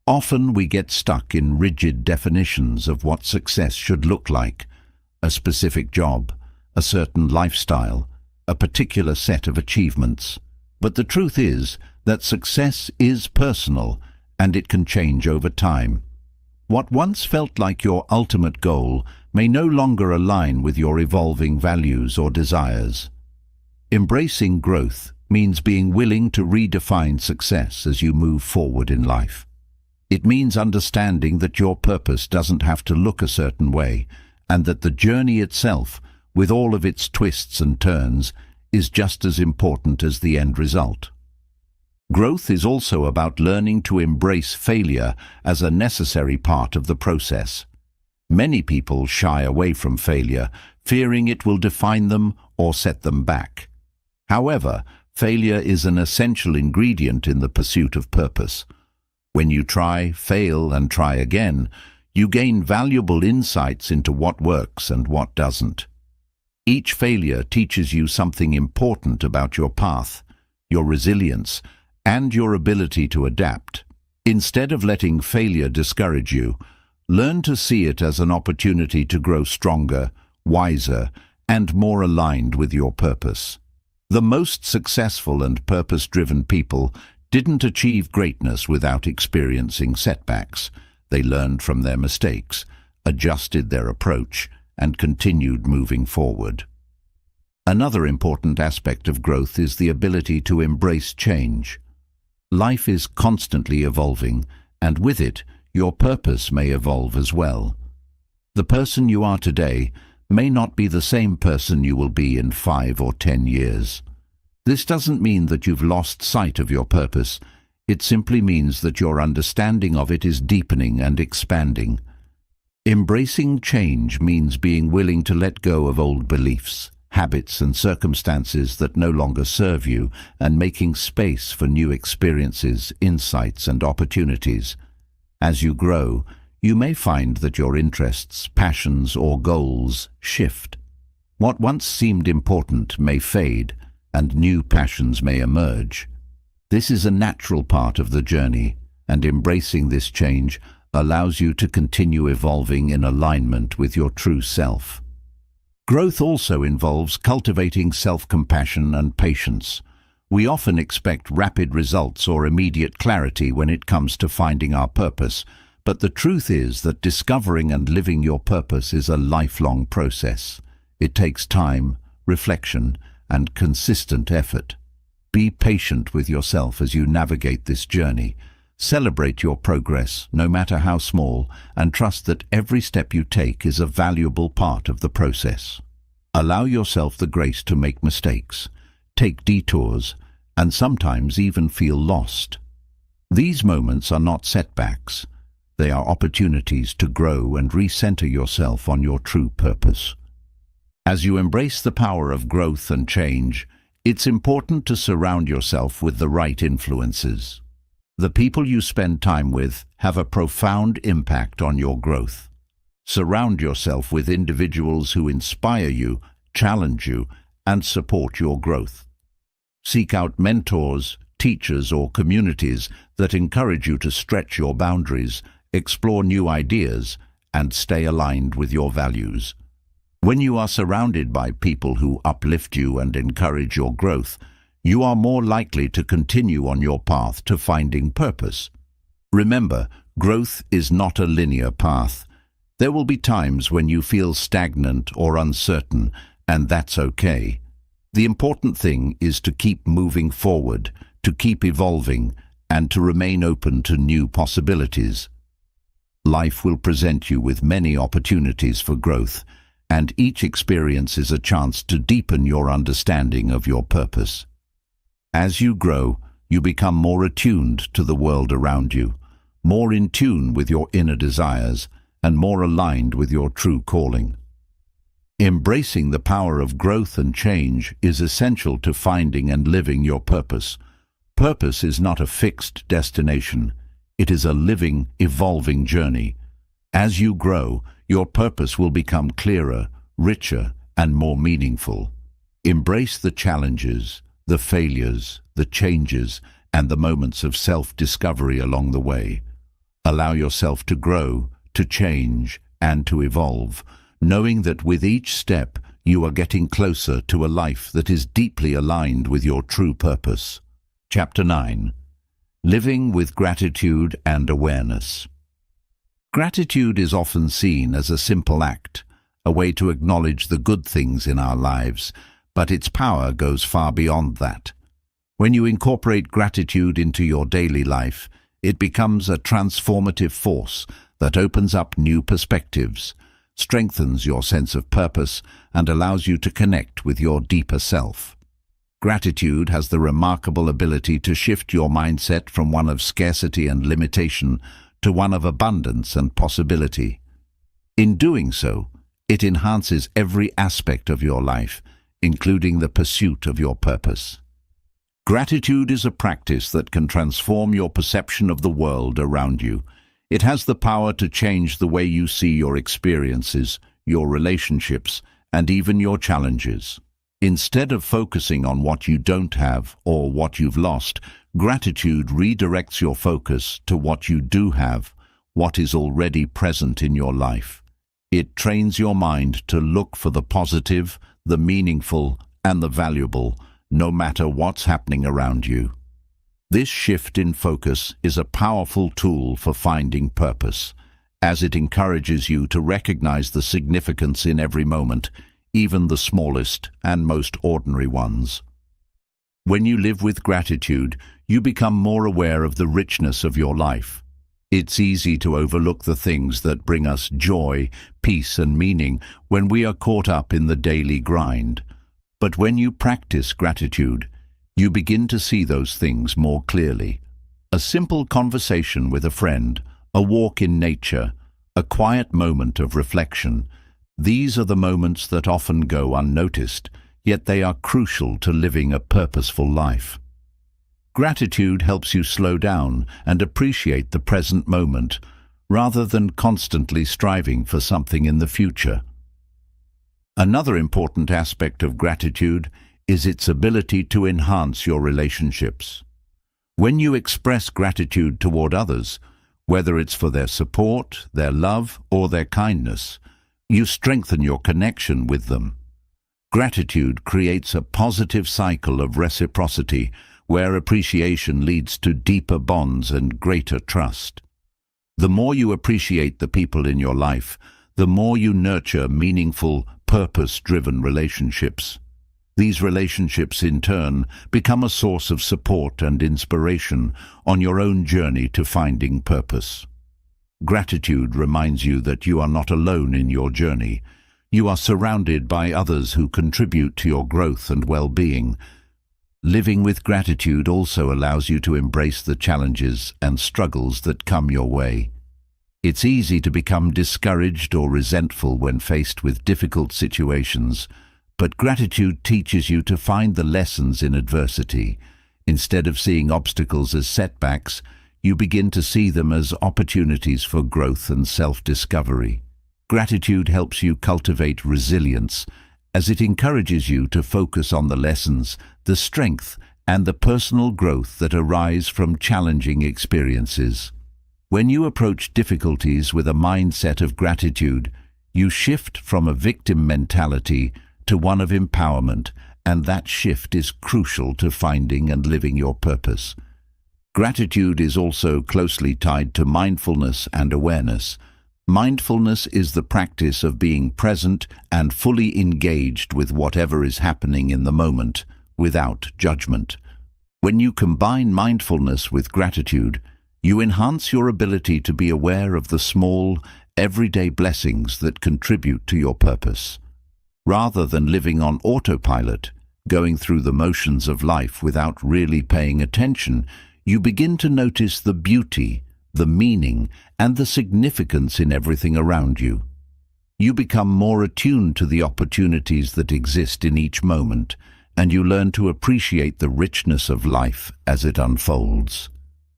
Often we get stuck in rigid definitions of what success should look like: a specific job, a certain lifestyle, a particular set of achievements. But the truth is that success is personal, and it can change over time. What once felt like your ultimate goal may no longer align with your evolving values or desires. Embracing growth means being willing to redefine success as you move forward in life. It means understanding that your purpose doesn't have to look a certain way, and that the journey itself, with all of its twists and turns, is just as important as the end result. Growth is also about learning to embrace failure as a necessary part of the process. Many people shy away from failure, fearing it will define them or set them back. However, failure is an essential ingredient in the pursuit of purpose. When you try, fail, and try again, you gain valuable insights into what works and what doesn't. Each failure teaches you something important about your path, your resilience, and your ability to adapt. Instead of letting failure discourage you, learn to see it as an opportunity to grow stronger, wiser, and more aligned with your purpose. The most successful and purpose-driven people didn't achieve greatness without experiencing setbacks. They learned from their mistakes, adjusted their approach, and continued moving forward. Another important aspect of growth is the ability to embrace change. Life is constantly evolving, and with it, your purpose may evolve as well. The person you are today may not be the same person you will be in 5 or 10 years. This doesn't mean that you've lost sight of your purpose. It simply means that your understanding of it is deepening and expanding. Embracing change means being willing to let go of old beliefs, habits, and circumstances that no longer serve you, and making space for new experiences, insights, and opportunities. As you grow, you may find that your interests, passions, or goals shift. What once seemed important may fade, and new passions may emerge. This is a natural part of the journey, and embracing this change allows you to continue evolving in alignment with your true self. Growth also involves cultivating self-compassion and patience. We often expect rapid results or immediate clarity when it comes to finding our purpose, but the truth is that discovering and living your purpose is a lifelong process. It takes time, reflection, and consistent effort. Be patient with yourself as you navigate this journey. Celebrate your progress, no matter how small, and trust that every step you take is a valuable part of the process. Allow yourself the grace to make mistakes, take detours, and sometimes even feel lost. These moments are not setbacks. They are opportunities to grow and recenter yourself on your true purpose. As you embrace the power of growth and change, it's important to surround yourself with the right influences. The people you spend time with have a profound impact on your growth. Surround yourself with individuals who inspire you, challenge you, and support your growth. Seek out mentors, teachers, or communities that encourage you to stretch your boundaries, explore new ideas, and stay aligned with your values. When you are surrounded by people who uplift you and encourage your growth, you are more likely to continue on your path to finding purpose. Remember, growth is not a linear path. There will be times when you feel stagnant or uncertain, and that's okay. The important thing is to keep moving forward, to keep evolving, and to remain open to new possibilities. Life will present you with many opportunities for growth, and each experience is a chance to deepen your understanding of your purpose. As you grow, you become more attuned to the world around you, more in tune with your inner desires, and more aligned with your true calling. Embracing the power of growth and change is essential to finding and living your purpose. Purpose is not a fixed destination. It is a living, evolving journey. As you grow, your purpose will become clearer, richer, and more meaningful. Embrace the challenges, the failures, the changes, and the moments of self-discovery along the way. Allow yourself to grow, to change, and to evolve, knowing that with each step you are getting closer to a life that is deeply aligned with your true purpose. Chapter 9. Living with Gratitude and Awareness. Gratitude is often seen as a simple act, a way to acknowledge the good things in our lives, but its power goes far beyond that. When you incorporate gratitude into your daily life, it becomes a transformative force that opens up new perspectives, strengthens your sense of purpose, and allows you to connect with your deeper self. Gratitude has the remarkable ability to shift your mindset from one of scarcity and limitation to one of abundance and possibility. In doing so, it enhances every aspect of your life, including the pursuit of your purpose. Gratitude is a practice that can transform your perception of the world around you. It has the power to change the way you see your experiences, your relationships, and even your challenges. Instead of focusing on what you don't have or what you've lost, gratitude redirects your focus to what you do have, what is already present in your life. It trains your mind to look for the positive, the meaningful, and the valuable, no matter what's happening around you. This shift in focus is a powerful tool for finding purpose, as it encourages you to recognize the significance in every moment, even the smallest and most ordinary ones. When you live with gratitude, you become more aware of the richness of your life. It's easy to overlook the things that bring us joy, peace, and meaning when we are caught up in the daily grind. But when you practice gratitude, you begin to see those things more clearly. A simple conversation with a friend, a walk in nature, a quiet moment of reflection. These are the moments that often go unnoticed, yet they are crucial to living a purposeful life. Gratitude helps you slow down and appreciate the present moment, rather than constantly striving for something in the future. Another important aspect of gratitude is its ability to enhance your relationships. When you express gratitude toward others, whether it's for their support, their love, or their kindness, you strengthen your connection with them. Gratitude creates a positive cycle of reciprocity, where appreciation leads to deeper bonds and greater trust. The more you appreciate the people in your life, the more you nurture meaningful, purpose-driven relationships. These relationships, in turn, become a source of support and inspiration on your own journey to finding purpose. Gratitude reminds you that you are not alone in your journey. You are surrounded by others who contribute to your growth and well-being. Living with gratitude also allows you to embrace the challenges and struggles that come your way. It's easy to become discouraged or resentful when faced with difficult situations, but gratitude teaches you to find the lessons in adversity. Instead of seeing obstacles as setbacks, you begin to see them as opportunities for growth and self-discovery. Gratitude helps you cultivate resilience, as it encourages you to focus on the lessons, the strength, and the personal growth that arise from challenging experiences. When you approach difficulties with a mindset of gratitude, you shift from a victim mentality to one of empowerment, and that shift is crucial to finding and living your purpose. Gratitude is also closely tied to mindfulness and awareness. Mindfulness is the practice of being present and fully engaged with whatever is happening in the moment, without judgment. When you combine mindfulness with gratitude, you enhance your ability to be aware of the small, everyday blessings that contribute to your purpose. Rather than living on autopilot, going through the motions of life without really paying attention, you begin to notice the beauty, the meaning, and the significance in everything around you. You become more attuned to the opportunities that exist in each moment, and you learn to appreciate the richness of life as it unfolds.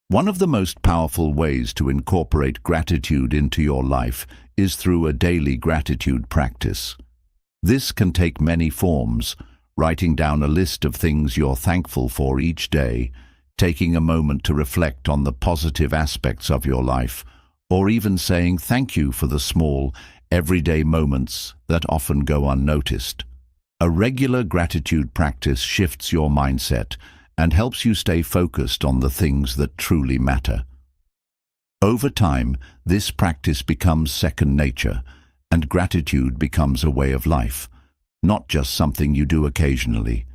One of the most powerful ways to incorporate gratitude into your life is through a daily gratitude practice. This can take many forms: writing down a list of things you're thankful for each day, taking a moment to reflect on the positive aspects of your life, or even saying thank you for the small, everyday moments that often go unnoticed. A regular gratitude practice shifts your mindset and helps you stay focused on the things that truly matter. Over time, this practice becomes second nature, and gratitude becomes a way of life, not just something you do occasionally.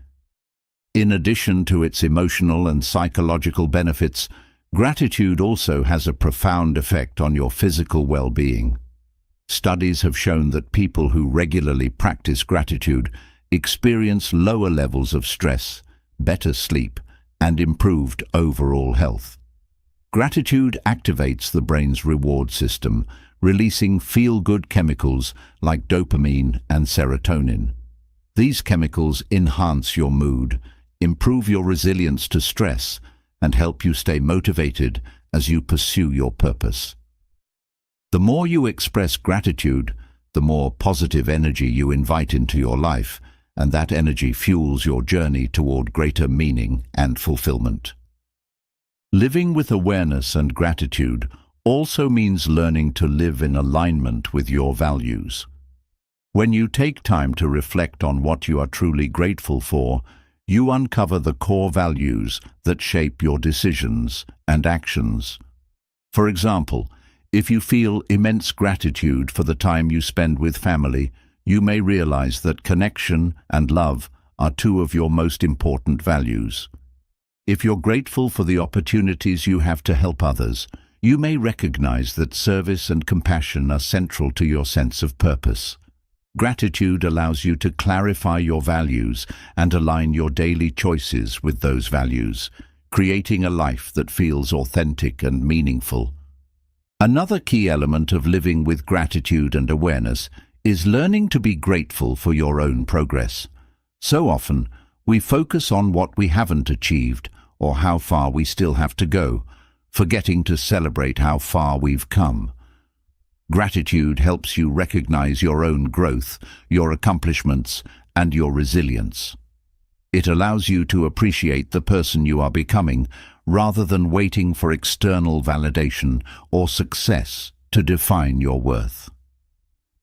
In addition to its emotional and psychological benefits, gratitude also has a profound effect on your physical well-being. Studies have shown that people who regularly practice gratitude experience lower levels of stress, better sleep, and improved overall health. Gratitude activates the brain's reward system, releasing feel-good chemicals like dopamine and serotonin. These chemicals enhance your mood, improve your resilience to stress, and help you stay motivated as you pursue your purpose. The more you express gratitude, the more positive energy you invite into your life, and that energy fuels your journey toward greater meaning and fulfillment. Living with awareness and gratitude also means learning to live in alignment with your values. When you take time to reflect on what you are truly grateful for, you uncover the core values that shape your decisions and actions. For example, if you feel immense gratitude for the time you spend with family, you may realize that connection and love are two of your most important values. If you're grateful for the opportunities you have to help others, you may recognize that service and compassion are central to your sense of purpose. Gratitude allows you to clarify your values and align your daily choices with those values, creating a life that feels authentic and meaningful. Another key element of living with gratitude and awareness is learning to be grateful for your own progress. So often, we focus on what we haven't achieved or how far we still have to go, forgetting to celebrate how far we've come. Gratitude helps you recognize your own growth, your accomplishments, and your resilience. It allows you to appreciate the person you are becoming, rather than waiting for external validation or success to define your worth.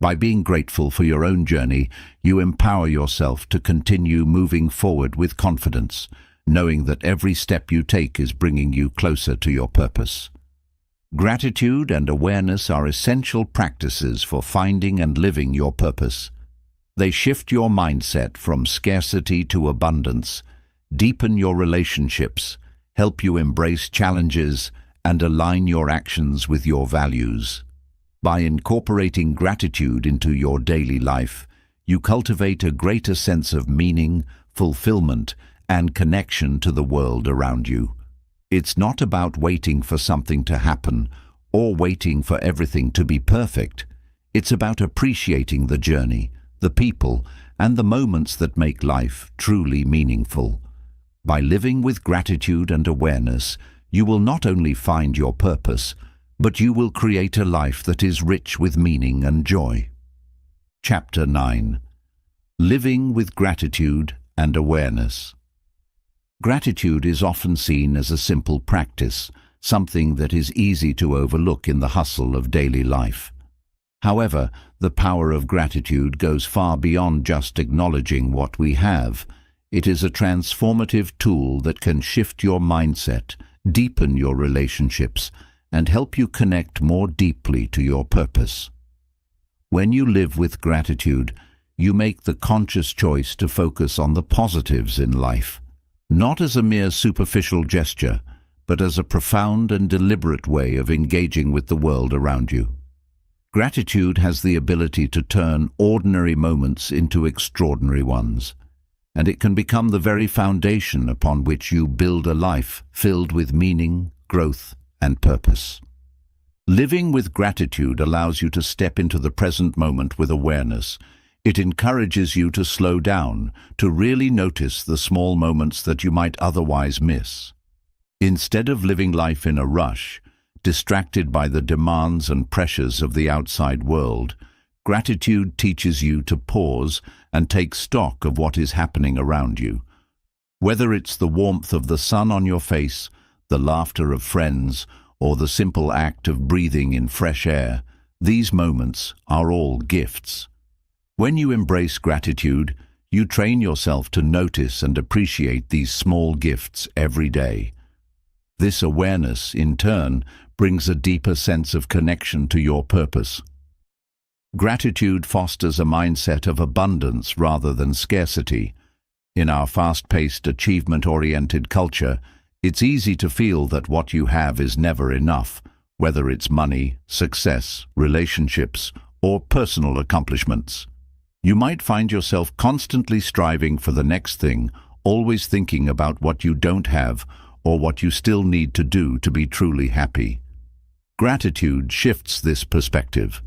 By being grateful for your own journey, you empower yourself to continue moving forward with confidence, knowing that every step you take is bringing you closer to your purpose. Gratitude and awareness are essential practices for finding and living your purpose. They shift your mindset from scarcity to abundance, deepen your relationships, help you embrace challenges, and align your actions with your values. By incorporating gratitude into your daily life, you cultivate a greater sense of meaning, fulfillment, and connection to the world around you. It's not about waiting for something to happen or waiting for everything to be perfect. It's about appreciating the journey, the people, and the moments that make life truly meaningful. By living with gratitude and awareness, you will not only find your purpose, but you will create a life that is rich with meaning and joy. Chapter 9. Living with Gratitude and Awareness. Gratitude is often seen as a simple practice, something that is easy to overlook in the hustle of daily life. However, the power of gratitude goes far beyond just acknowledging what we have. It is a transformative tool that can shift your mindset, deepen your relationships, and help you connect more deeply to your purpose. When you live with gratitude, you make the conscious choice to focus on the positives in life, not as a mere superficial gesture, but as a profound and deliberate way of engaging with the world around you. Gratitude has the ability to turn ordinary moments into extraordinary ones, and it can become the very foundation upon which you build a life filled with meaning, growth, and purpose. Living with gratitude allows you to step into the present moment with awareness. It encourages you to slow down, to really notice the small moments that you might otherwise miss. Instead of living life in a rush, distracted by the demands and pressures of the outside world, gratitude teaches you to pause and take stock of what is happening around you. Whether it's the warmth of the sun on your face, the laughter of friends, or the simple act of breathing in fresh air, these moments are all gifts. When you embrace gratitude, you train yourself to notice and appreciate these small gifts every day. This awareness, in turn, brings a deeper sense of connection to your purpose. Gratitude fosters a mindset of abundance rather than scarcity. In our fast-paced, achievement-oriented culture, it's easy to feel that what you have is never enough, whether it's money, success, relationships, or personal accomplishments. You might find yourself constantly striving for the next thing, always thinking about what you don't have or what you still need to do to be truly happy. Gratitude shifts this perspective.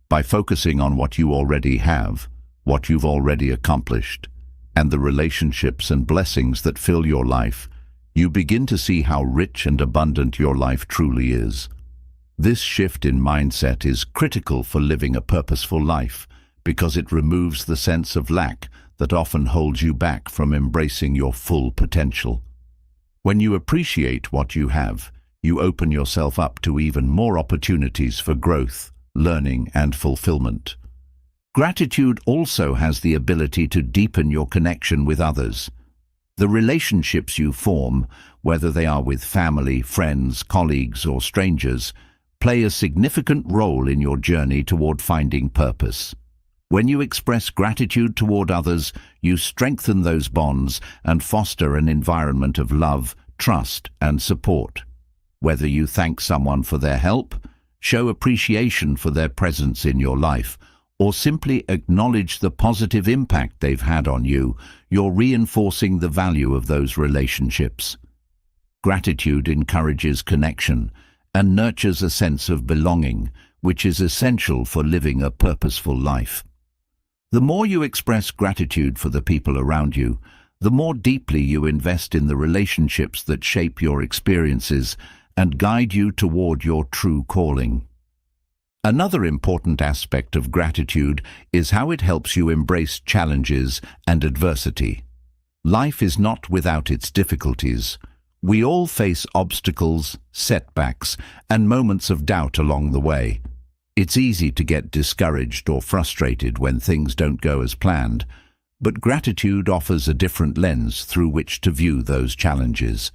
By focusing on what you already have, what you've already accomplished, and the relationships and blessings that fill your life, you begin to see how rich and abundant your life truly is. This shift in mindset is critical for living a purposeful life because it removes the sense of lack that often holds you back from embracing your full potential. When you appreciate what you have, you open yourself up to even more opportunities for growth, learning, and fulfillment. Gratitude also has the ability to deepen your connection with others. The relationships you form, whether they are with family, friends, colleagues, or strangers, play a significant role in your journey toward finding purpose. When you express gratitude toward others, you strengthen those bonds and foster an environment of love, trust, and support. Whether you thank someone for their help, show appreciation for their presence in your life, or simply acknowledge the positive impact they've had on you, you're reinforcing the value of those relationships. Gratitude encourages connection and nurtures a sense of belonging, which is essential for living a purposeful life. The more you express gratitude for the people around you, the more deeply you invest in the relationships that shape your experiences and guide you toward your true calling. Another important aspect of gratitude is how it helps you embrace challenges and adversity. Life is not without its difficulties. We all face obstacles, setbacks, and moments of doubt along the way. It's easy to get discouraged or frustrated when things don't go as planned, but gratitude offers a different lens through which to view those challenges.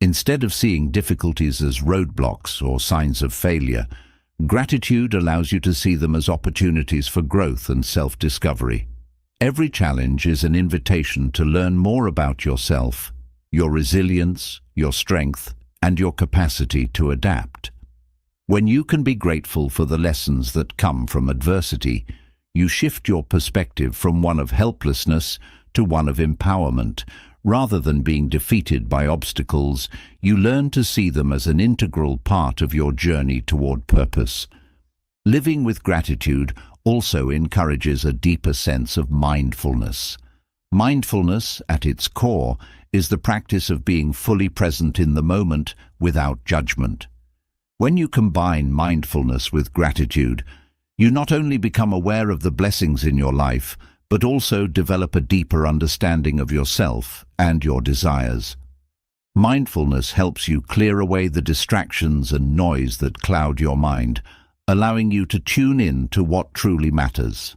Instead of seeing difficulties as roadblocks or signs of failure, gratitude allows you to see them as opportunities for growth and self-discovery. Every challenge is an invitation to learn more about yourself, your resilience, your strength, and your capacity to adapt. When you can be grateful for the lessons that come from adversity, you shift your perspective from one of helplessness to one of empowerment. Rather than being defeated by obstacles, you learn to see them as an integral part of your journey toward purpose. Living with gratitude also encourages a deeper sense of mindfulness. Mindfulness, at its core, is the practice of being fully present in the moment without judgment. When you combine mindfulness with gratitude, you not only become aware of the blessings in your life, but also develop a deeper understanding of yourself and your desires. Mindfulness helps you clear away the distractions and noise that cloud your mind, allowing you to tune in to what truly matters.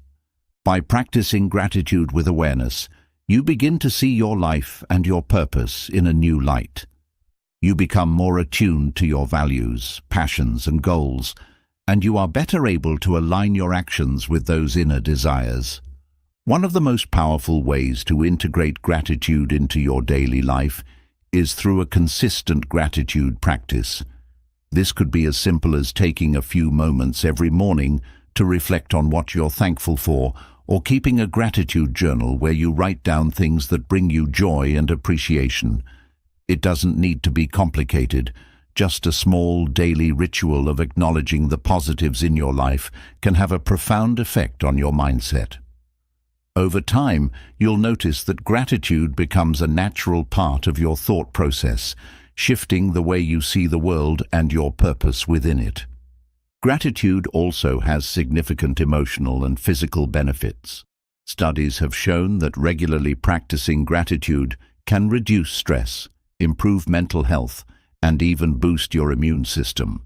By practicing gratitude with awareness, you begin to see your life and your purpose in a new light. You become more attuned to your values, passions, and goals, and you are better able to align your actions with those inner desires. One of the most powerful ways to integrate gratitude into your daily life is through a consistent gratitude practice. This could be as simple as taking a few moments every morning to reflect on what you're thankful for, or keeping a gratitude journal where you write down things that bring you joy and appreciation. It doesn't need to be complicated. Just a small daily ritual of acknowledging the positives in your life can have a profound effect on your mindset. Over time, you'll notice that gratitude becomes a natural part of your thought process, shifting the way you see the world and your purpose within it. Gratitude also has significant emotional and physical benefits. Studies have shown that regularly practicing gratitude can reduce stress, improve mental health, and even boost your immune system.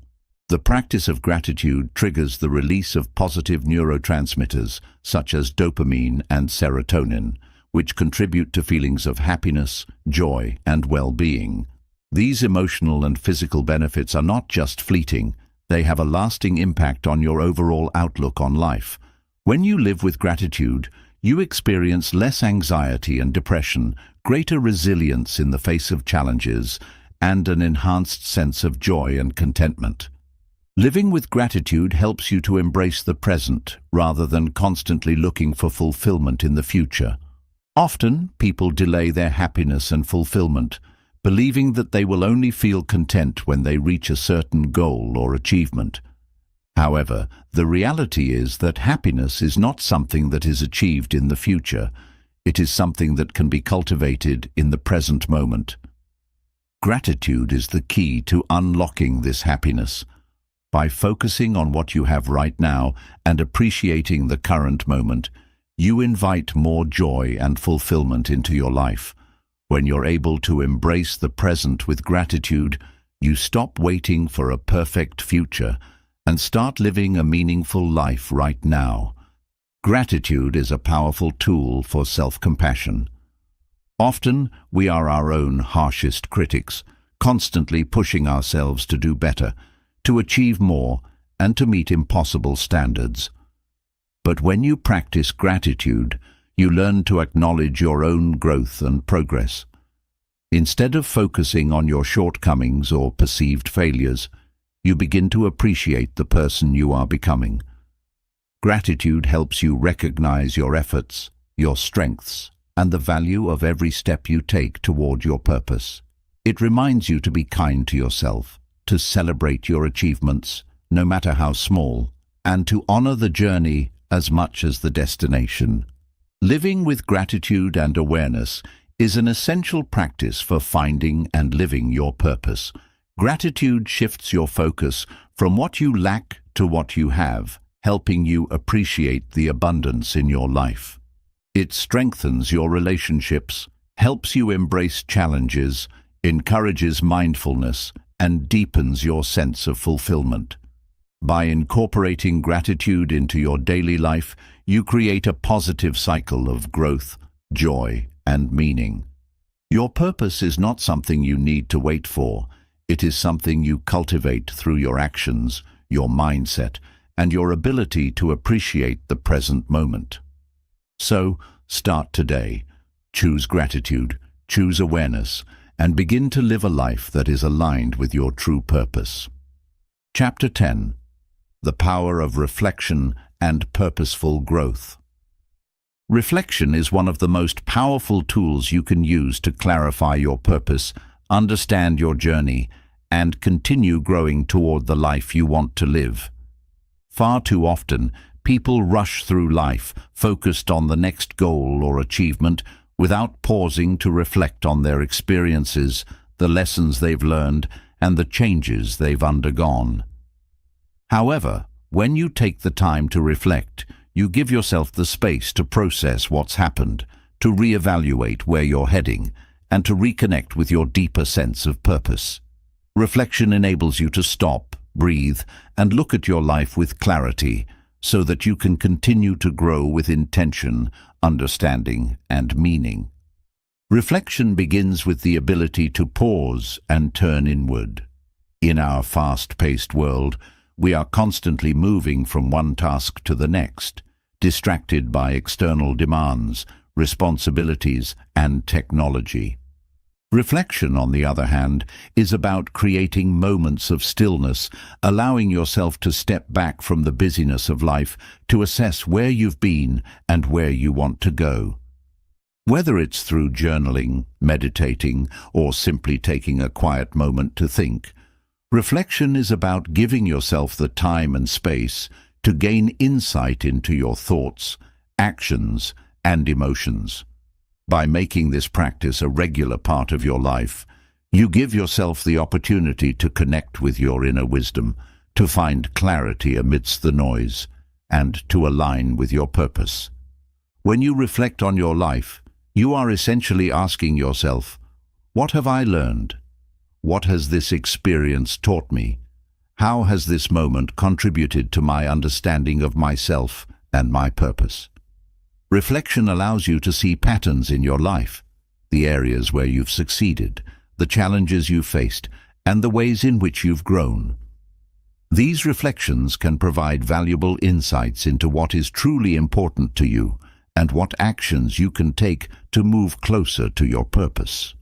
The practice of gratitude triggers the release of positive neurotransmitters such as dopamine and serotonin, which contribute to feelings of happiness, joy, and well-being. These emotional and physical benefits are not just fleeting, they have a lasting impact on your overall outlook on life. When you live with gratitude, you experience less anxiety and depression, greater resilience in the face of challenges, and an enhanced sense of joy and contentment. Living with gratitude helps you to embrace the present rather than constantly looking for fulfillment in the future. Often, people delay their happiness and fulfillment, believing that they will only feel content when they reach a certain goal or achievement. However, the reality is that happiness is not something that is achieved in the future. It is something that can be cultivated in the present moment. Gratitude is the key to unlocking this happiness. By focusing on what you have right now and appreciating the current moment, you invite more joy and fulfillment into your life. When you're able to embrace the present with gratitude, you stop waiting for a perfect future and start living a meaningful life right now. Gratitude is a powerful tool for self-compassion. Often, we are our own harshest critics, constantly pushing ourselves to do better, to achieve more, and to meet impossible standards. But when you practice gratitude, you learn to acknowledge your own growth and progress. Instead of focusing on your shortcomings or perceived failures, you begin to appreciate the person you are becoming. Gratitude helps you recognize your efforts, your strengths, and the value of every step you take toward your purpose. It reminds you to be kind to yourself, to celebrate your achievements, no matter how small, and to honor the journey as much as the destination. Living with gratitude and awareness is an essential practice for finding and living your purpose. Gratitude shifts your focus from what you lack to what you have, helping you appreciate the abundance in your life. It strengthens your relationships, helps you embrace challenges, encourages mindfulness, and deepens your sense of fulfillment. By incorporating gratitude into your daily life, you create a positive cycle of growth, joy, and meaning. Your purpose is not something you need to wait for. It is something you cultivate through your actions, your mindset, and your ability to appreciate the present moment. So, start today. Choose gratitude, choose awareness, and begin to live a life that is aligned with your true purpose. Chapter 10. The Power of Reflection and Purposeful Growth. Reflection is one of the most powerful tools you can use to clarify your purpose, understand your journey, and continue growing toward the life you want to live. Far too often, people rush through life focused on the next goal or achievement without pausing to reflect on their experiences, the lessons they've learned, and the changes they've undergone. However, when you take the time to reflect, you give yourself the space to process what's happened, to reevaluate where you're heading, and to reconnect with your deeper sense of purpose. Reflection enables you to stop, breathe, and look at your life with clarity, so that you can continue to grow with intention, understanding, and meaning. Reflection begins with the ability to pause and turn inward. In our fast-paced world, we are constantly moving from one task to the next, distracted by external demands, responsibilities, and technology. Reflection, on the other hand, is about creating moments of stillness, allowing yourself to step back from the busyness of life to assess where you've been and where you want to go. Whether it's through journaling, meditating, or simply taking a quiet moment to think, reflection is about giving yourself the time and space to gain insight into your thoughts, actions, and emotions. By making this practice a regular part of your life, you give yourself the opportunity to connect with your inner wisdom, to find clarity amidst the noise, and to align with your purpose. When you reflect on your life, you are essentially asking yourself, what have I learned? What has this experience taught me? How has this moment contributed to my understanding of myself and my purpose? Reflection allows you to see patterns in your life, the areas where you've succeeded, the challenges you've faced, and the ways in which you've grown. These reflections can provide valuable insights into what is truly important to you and what actions you can take to move closer to your purpose.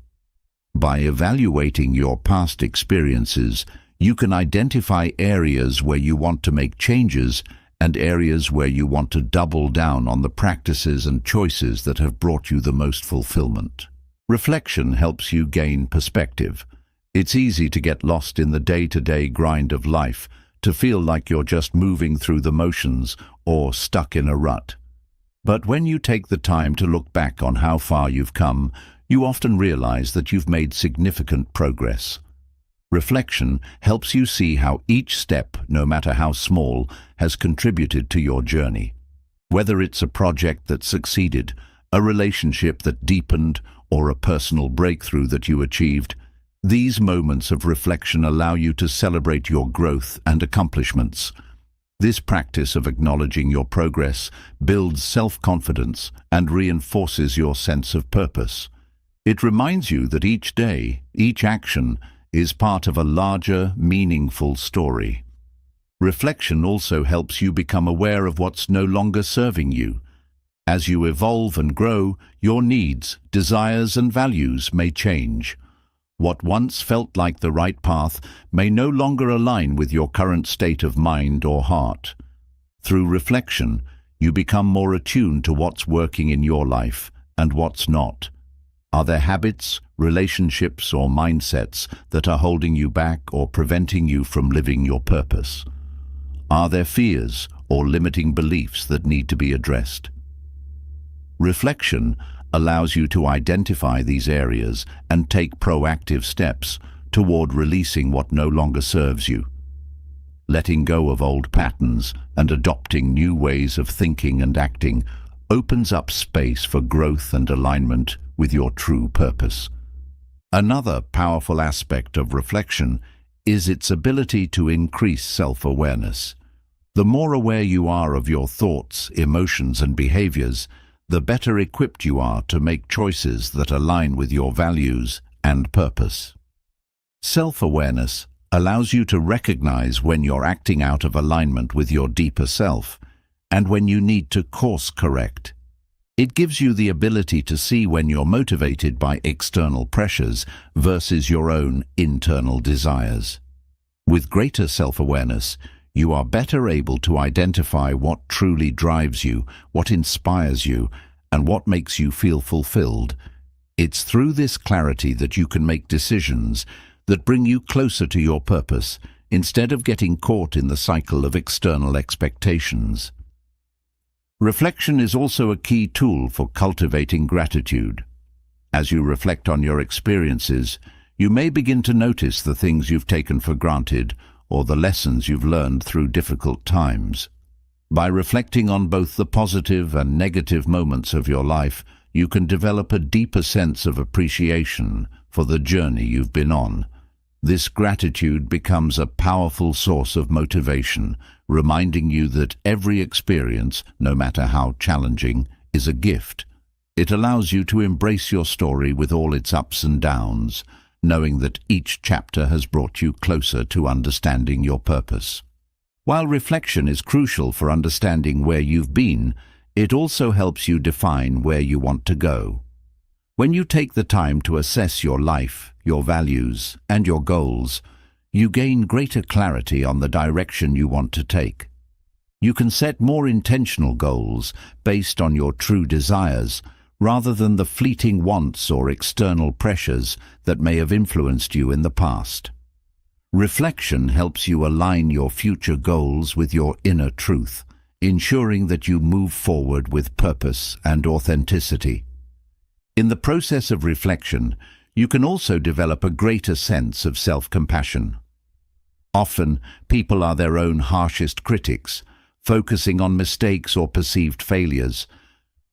By evaluating your past experiences, you can identify areas where you want to make changes and areas where you want to double down on the practices and choices that have brought you the most fulfillment. Reflection helps you gain perspective. It's easy to get lost in the day-to-day grind of life, to feel like you're just moving through the motions or stuck in a rut. But when you take the time to look back on how far you've come, you often realize that you've made significant progress. Reflection helps you see how each step, no matter how small, has contributed to your journey. Whether it's a project that succeeded, a relationship that deepened, or a personal breakthrough that you achieved, these moments of reflection allow you to celebrate your growth and accomplishments. This practice of acknowledging your progress builds self-confidence and reinforces your sense of purpose. It reminds you that each day, each action, is part of a larger, meaningful story. Reflection also helps you become aware of what's no longer serving you. As you evolve and grow, your needs, desires, and values may change. What once felt like the right path may no longer align with your current state of mind or heart. Through reflection, you become more attuned to what's working in your life and what's not. Are there habits, relationships, or mindsets that are holding you back or preventing you from living your purpose? Are there fears or limiting beliefs that need to be addressed? Reflection allows you to identify these areas and take proactive steps toward releasing what no longer serves you. Letting go of old patterns and adopting new ways of thinking and acting opens up space for growth and alignment with your true purpose. Another powerful aspect of reflection is its ability to increase self-awareness. The more aware you are of your thoughts, emotions, and behaviors, the better equipped you are to make choices that align with your values and purpose. Self-awareness allows you to recognize when you're acting out of alignment with your deeper self and when you need to course correct. It gives you the ability to see when you're motivated by external pressures versus your own internal desires. With greater self-awareness, you are better able to identify what truly drives you, what inspires you, and what makes you feel fulfilled. It's through this clarity that you can make decisions that bring you closer to your purpose, instead of getting caught in the cycle of external expectations. Reflection is also a key tool for cultivating gratitude. As you reflect on your experiences, you may begin to notice the things you've taken for granted or the lessons you've learned through difficult times. By reflecting on both the positive and negative moments of your life, you can develop a deeper sense of appreciation for the journey you've been on. This gratitude becomes a powerful source of motivation, reminding you that every experience, no matter how challenging, is a gift. It allows you to embrace your story with all its ups and downs, knowing that each chapter has brought you closer to understanding your purpose. While reflection is crucial for understanding where you've been, it also helps you define where you want to go. When you take the time to assess your life, your values, and your goals, you gain greater clarity on the direction you want to take. You can set more intentional goals based on your true desires, rather than the fleeting wants or external pressures that may have influenced you in the past. Reflection helps you align your future goals with your inner truth, ensuring that you move forward with purpose and authenticity. In the process of reflection, you can also develop a greater sense of self-compassion. Often, people are their own harshest critics, focusing on mistakes or perceived failures.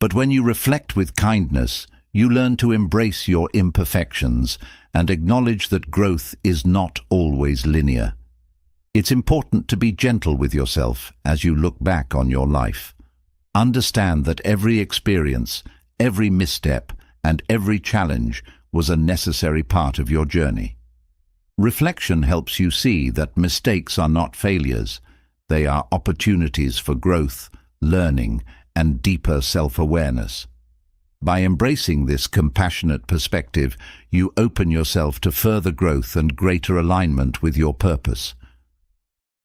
But when you reflect with kindness, you learn to embrace your imperfections and acknowledge that growth is not always linear. It's important to be gentle with yourself as you look back on your life. Understand that every experience, every misstep, and every challenge was a necessary part of your journey. Reflection helps you see that mistakes are not failures. They are opportunities for growth, learning, and deeper self-awareness. By embracing this compassionate perspective, you open yourself to further growth and greater alignment with your purpose.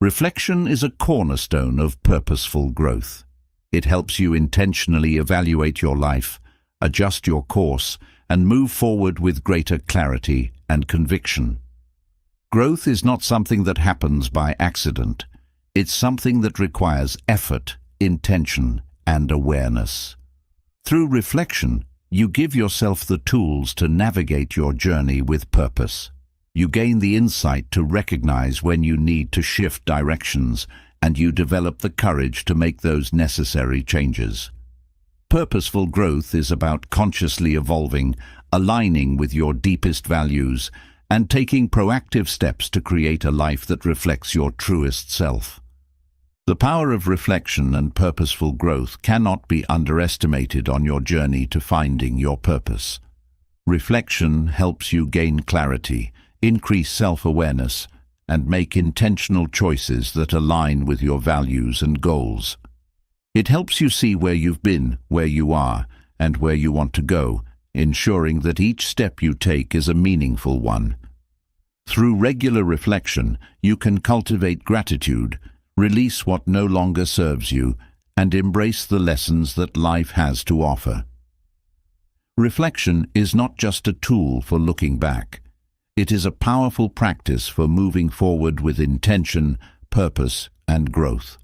Reflection is a cornerstone of purposeful growth. It helps you intentionally evaluate your life, adjust your course, and move forward with greater clarity and conviction. Growth is not something that happens by accident. It's something that requires effort, intention, and awareness. Through reflection, you give yourself the tools to navigate your journey with purpose. You gain the insight to recognize when you need to shift directions, and you develop the courage to make those necessary changes. Purposeful growth is about consciously evolving, aligning with your deepest values, and taking proactive steps to create a life that reflects your truest self. The power of reflection and purposeful growth cannot be underestimated on your journey to finding your purpose. Reflection helps you gain clarity, increase self-awareness, and make intentional choices that align with your values and goals. It helps you see where you've been, where you are, and where you want to go, ensuring that each step you take is a meaningful one. Through regular reflection, you can cultivate gratitude, release what no longer serves you, and embrace the lessons that life has to offer. Reflection is not just a tool for looking back. It is a powerful practice for moving forward with intention, purpose, and growth.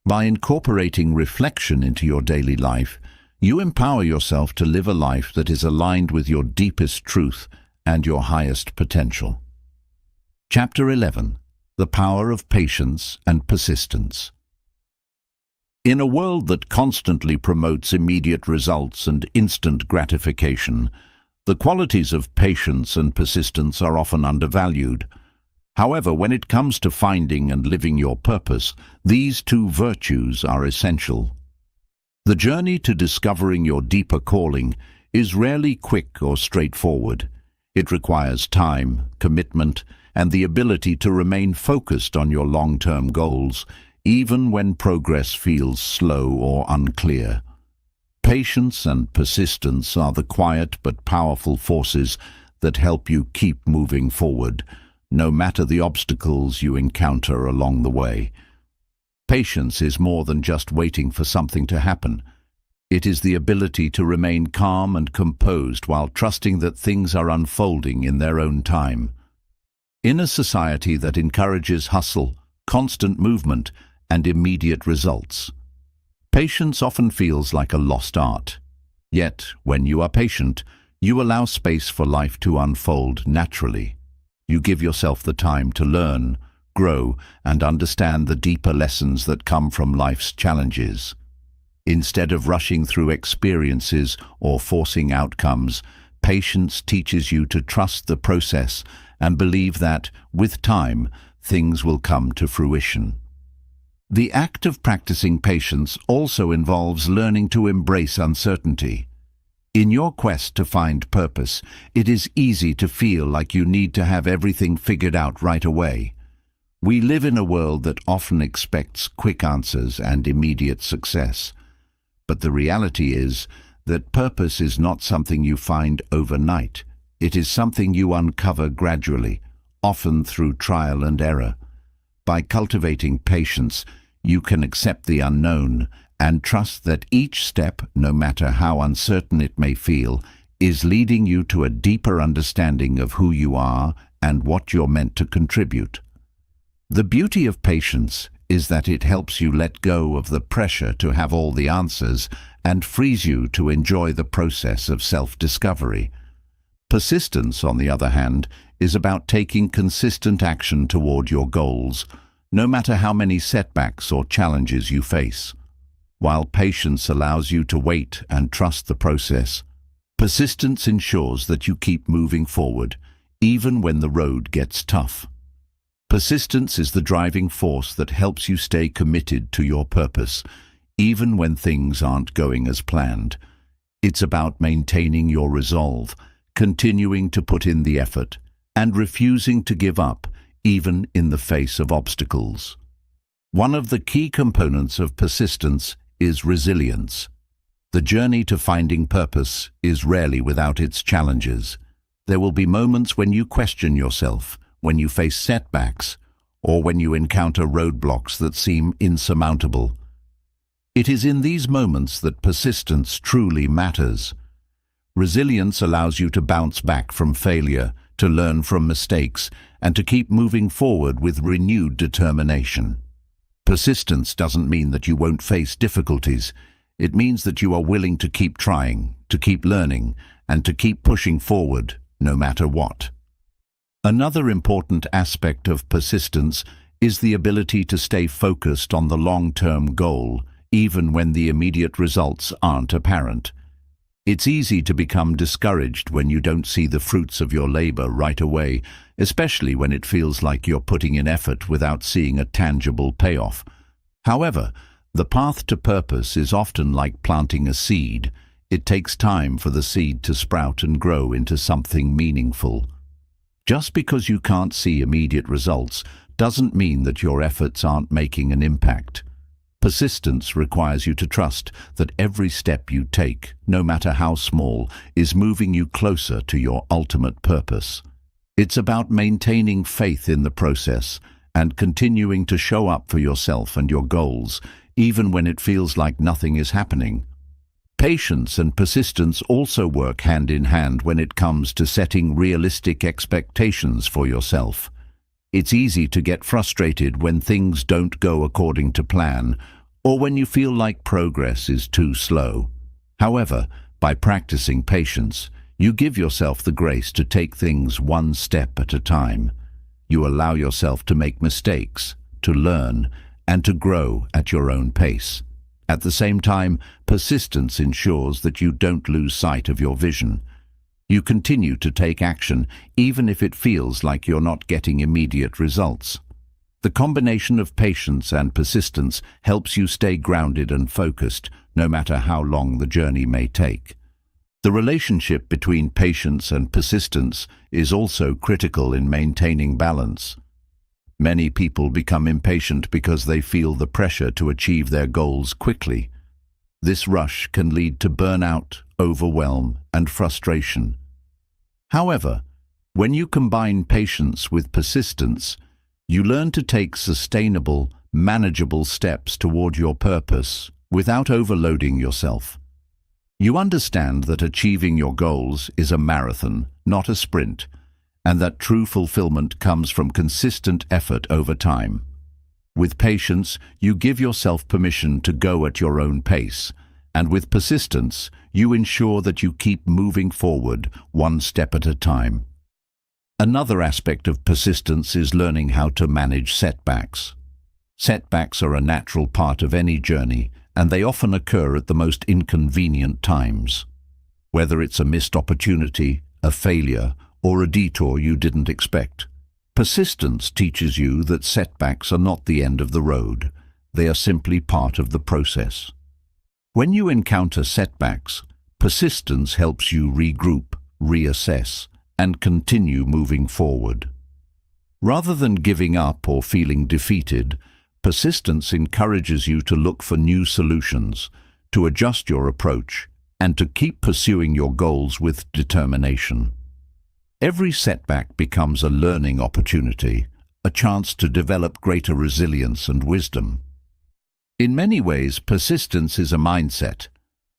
By incorporating reflection into your daily life, you empower yourself to live a life that is aligned with your deepest truth and your highest potential. Chapter 11. The power of patience and persistence. In a world that constantly promotes immediate results and instant gratification, the qualities of patience and persistence are often undervalued. However, when it comes to finding and living your purpose, these two virtues are essential. The journey to discovering your deeper calling is rarely quick or straightforward. It requires time, commitment, and the ability to remain focused on your long-term goals, even when progress feels slow or unclear. Patience and persistence are the quiet but powerful forces that help you keep moving forward, no matter the obstacles you encounter along the way. Patience is more than just waiting for something to happen. It is the ability to remain calm and composed while trusting that things are unfolding in their own time. In a society that encourages hustle, constant movement, and immediate results, patience often feels like a lost art. Yet, when you are patient, you allow space for life to unfold naturally. You give yourself the time to learn, grow, and understand the deeper lessons that come from life's challenges. Instead of rushing through experiences or forcing outcomes, patience teaches you to trust the process and believe that, with time, things will come to fruition. The act of practicing patience also involves learning to embrace uncertainty. In your quest to find purpose, it is easy to feel like you need to have everything figured out right away. We live in a world that often expects quick answers and immediate success. But the reality is that purpose is not something you find overnight. It is something you uncover gradually, often through trial and error. By cultivating patience, you can accept the unknown and trust that each step, no matter how uncertain it may feel, is leading you to a deeper understanding of who you are and what you're meant to contribute. The beauty of patience is that it helps you let go of the pressure to have all the answers and frees you to enjoy the process of self-discovery. Persistence, on the other hand, is about taking consistent action toward your goals, no matter how many setbacks or challenges you face. While patience allows you to wait and trust the process, persistence ensures that you keep moving forward, even when the road gets tough. Persistence is the driving force that helps you stay committed to your purpose, even when things aren't going as planned. It's about maintaining your resolve, continuing to put in the effort, and refusing to give up, even in the face of obstacles. One of the key components of persistence is resilience. The journey to finding purpose is rarely without its challenges. There will be moments when you question yourself, when you face setbacks, or when you encounter roadblocks that seem insurmountable. It is in these moments that persistence truly matters. Resilience allows you to bounce back from failure, to learn from mistakes, and to keep moving forward with renewed determination. Persistence doesn't mean that you won't face difficulties. It means that you are willing to keep trying, to keep learning, and to keep pushing forward, no matter what. Another important aspect of persistence is the ability to stay focused on the long-term goal, even when the immediate results aren't apparent. It's easy to become discouraged when you don't see the fruits of your labor right away, especially when it feels like you're putting in effort without seeing a tangible payoff. However, the path to purpose is often like planting a seed. It takes time for the seed to sprout and grow into something meaningful. Just because you can't see immediate results doesn't mean that your efforts aren't making an impact. Persistence requires you to trust that every step you take, no matter how small, is moving you closer to your ultimate purpose. It's about maintaining faith in the process and continuing to show up for yourself and your goals, even when it feels like nothing is happening. Patience and persistence also work hand in hand when it comes to setting realistic expectations for yourself. It's easy to get frustrated when things don't go according to plan, or when you feel like progress is too slow. However, by practicing patience, you give yourself the grace to take things one step at a time. You allow yourself to make mistakes, to learn, and to grow at your own pace. At the same time, persistence ensures that you don't lose sight of your vision. You continue to take action, even if it feels like you're not getting immediate results. The combination of patience and persistence helps you stay grounded and focused, no matter how long the journey may take. The relationship between patience and persistence is also critical in maintaining balance. Many people become impatient because they feel the pressure to achieve their goals quickly. This rush can lead to burnout, overwhelm, and frustration. However, when you combine patience with persistence, you learn to take sustainable, manageable steps toward your purpose without overloading yourself. You understand that achieving your goals is a marathon, not a sprint, and that true fulfillment comes from consistent effort over time. With patience, you give yourself permission to go at your own pace, and with persistence, you ensure that you keep moving forward one step at a time. Another aspect of persistence is learning how to manage setbacks. Setbacks are a natural part of any journey, and they often occur at the most inconvenient times. Whether it's a missed opportunity, a failure, or a detour you didn't expect, persistence teaches you that setbacks are not the end of the road. They are simply part of the process. When you encounter setbacks, persistence helps you regroup, reassess, and continue moving forward. Rather than giving up or feeling defeated, persistence encourages you to look for new solutions, to adjust your approach, and to keep pursuing your goals with determination. Every setback becomes a learning opportunity, a chance to develop greater resilience and wisdom. In many ways, persistence is a mindset,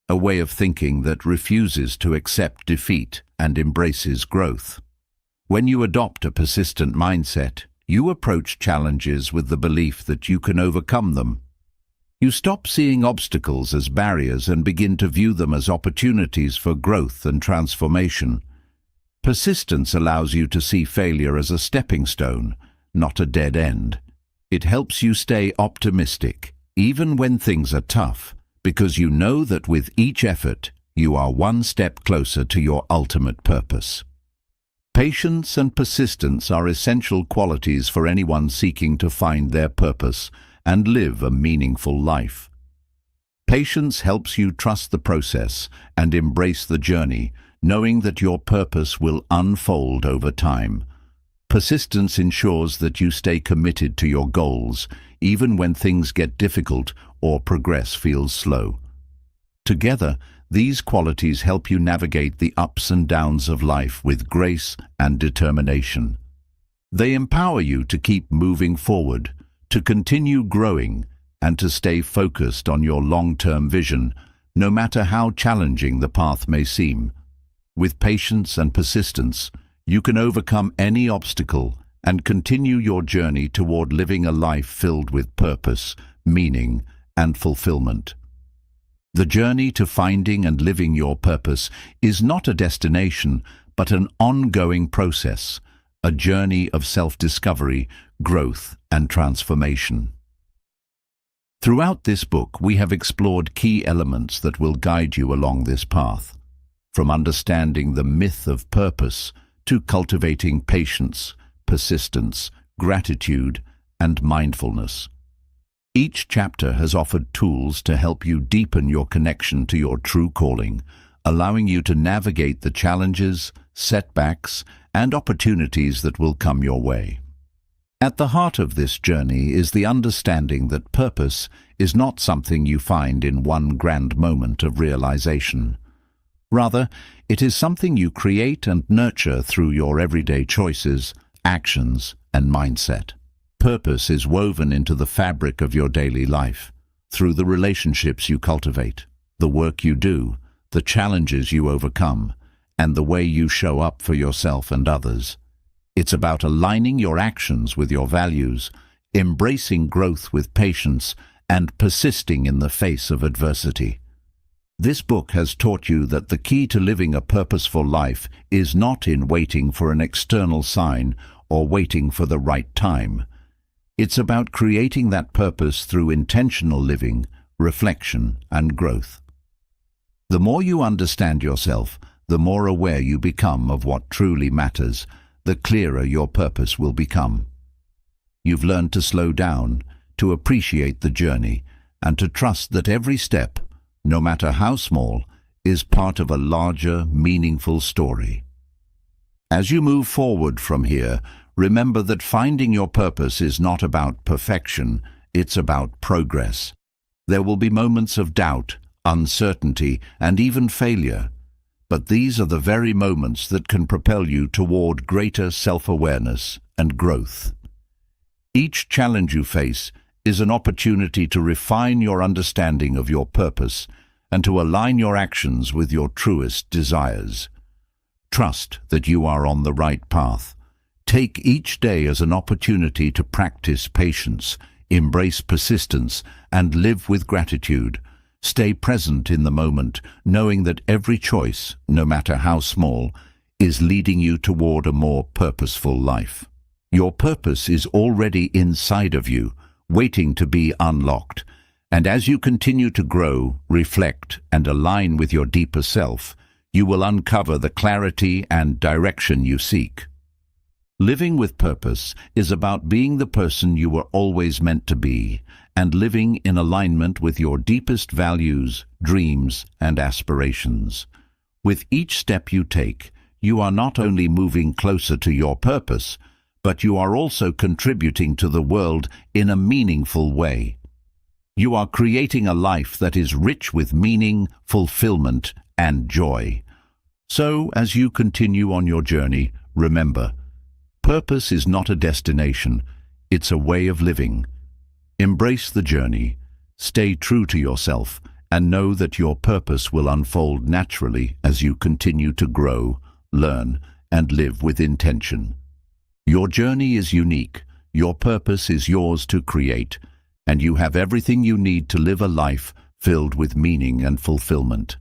a way of thinking that refuses to accept defeat and embraces growth. When you adopt a persistent mindset, you approach challenges with the belief that you can overcome them. You stop seeing obstacles as barriers and begin to view them as opportunities for growth and transformation. Persistence allows you to see failure as a stepping stone, not a dead end. It helps you stay optimistic, even when things are tough, because you know that with each effort, you are one step closer to your ultimate purpose. Patience and persistence are essential qualities for anyone seeking to find their purpose and live a meaningful life. Patience helps you trust the process and embrace the journey, knowing that your purpose will unfold over time. Persistence ensures that you stay committed to your goals, even when things get difficult or progress feels slow. Together, these qualities help you navigate the ups and downs of life with grace and determination. They empower you to keep moving forward, to continue growing, and to stay focused on your long-term vision, no matter how challenging the path may seem. With patience and persistence, you can overcome any obstacle and continue your journey toward living a life filled with purpose, meaning, and fulfillment. The journey to finding and living your purpose is not a destination, but an ongoing process, a journey of self-discovery, growth, and transformation. Throughout this book, we have explored key elements that will guide you along this path, from understanding the myth of purpose to cultivating patience, persistence, gratitude, and mindfulness. Each chapter has offered tools to help you deepen your connection to your true calling, allowing you to navigate the challenges, setbacks, and opportunities that will come your way. At the heart of this journey is the understanding that purpose is not something you find in one grand moment of realization. Rather, it is something you create and nurture through your everyday choices, actions, and mindset. Purpose is woven into the fabric of your daily life, through the relationships you cultivate, the work you do, the challenges you overcome, and the way you show up for yourself and others. It's about aligning your actions with your values, embracing growth with patience, and persisting in the face of adversity. This book has taught you that the key to living a purposeful life is not in waiting for an external sign or waiting for the right time. It's about creating that purpose through intentional living, reflection, and growth. The more you understand yourself, the more aware you become of what truly matters, the clearer your purpose will become. You've learned to slow down, to appreciate the journey, and to trust that every step, no matter how small, is part of a larger, meaningful story. As you move forward from here, remember that finding your purpose is not about perfection, it's about progress. There will be moments of doubt, uncertainty, and even failure, but these are the very moments that can propel you toward greater self-awareness and growth. Each challenge you face is an opportunity to refine your understanding of your purpose and to align your actions with your truest desires. Trust that you are on the right path. Take each day as an opportunity to practice patience, embrace persistence, and live with gratitude. Stay present in the moment, knowing that every choice, no matter how small, is leading you toward a more purposeful life. Your purpose is already inside of you, waiting to be unlocked. And as you continue to grow, reflect, and align with your deeper self, you will uncover the clarity and direction you seek. Living with purpose is about being the person you were always meant to be and living in alignment with your deepest values, dreams, and aspirations. With each step you take, you are not only moving closer to your purpose, but you are also contributing to the world in a meaningful way. You are creating a life that is rich with meaning, fulfillment, and joy. So, as you continue on your journey, remember, purpose is not a destination, it's a way of living. Embrace the journey, stay true to yourself, and know that your purpose will unfold naturally as you continue to grow, learn, and live with intention. Your journey is unique, your purpose is yours to create, and you have everything you need to live a life filled with meaning and fulfillment.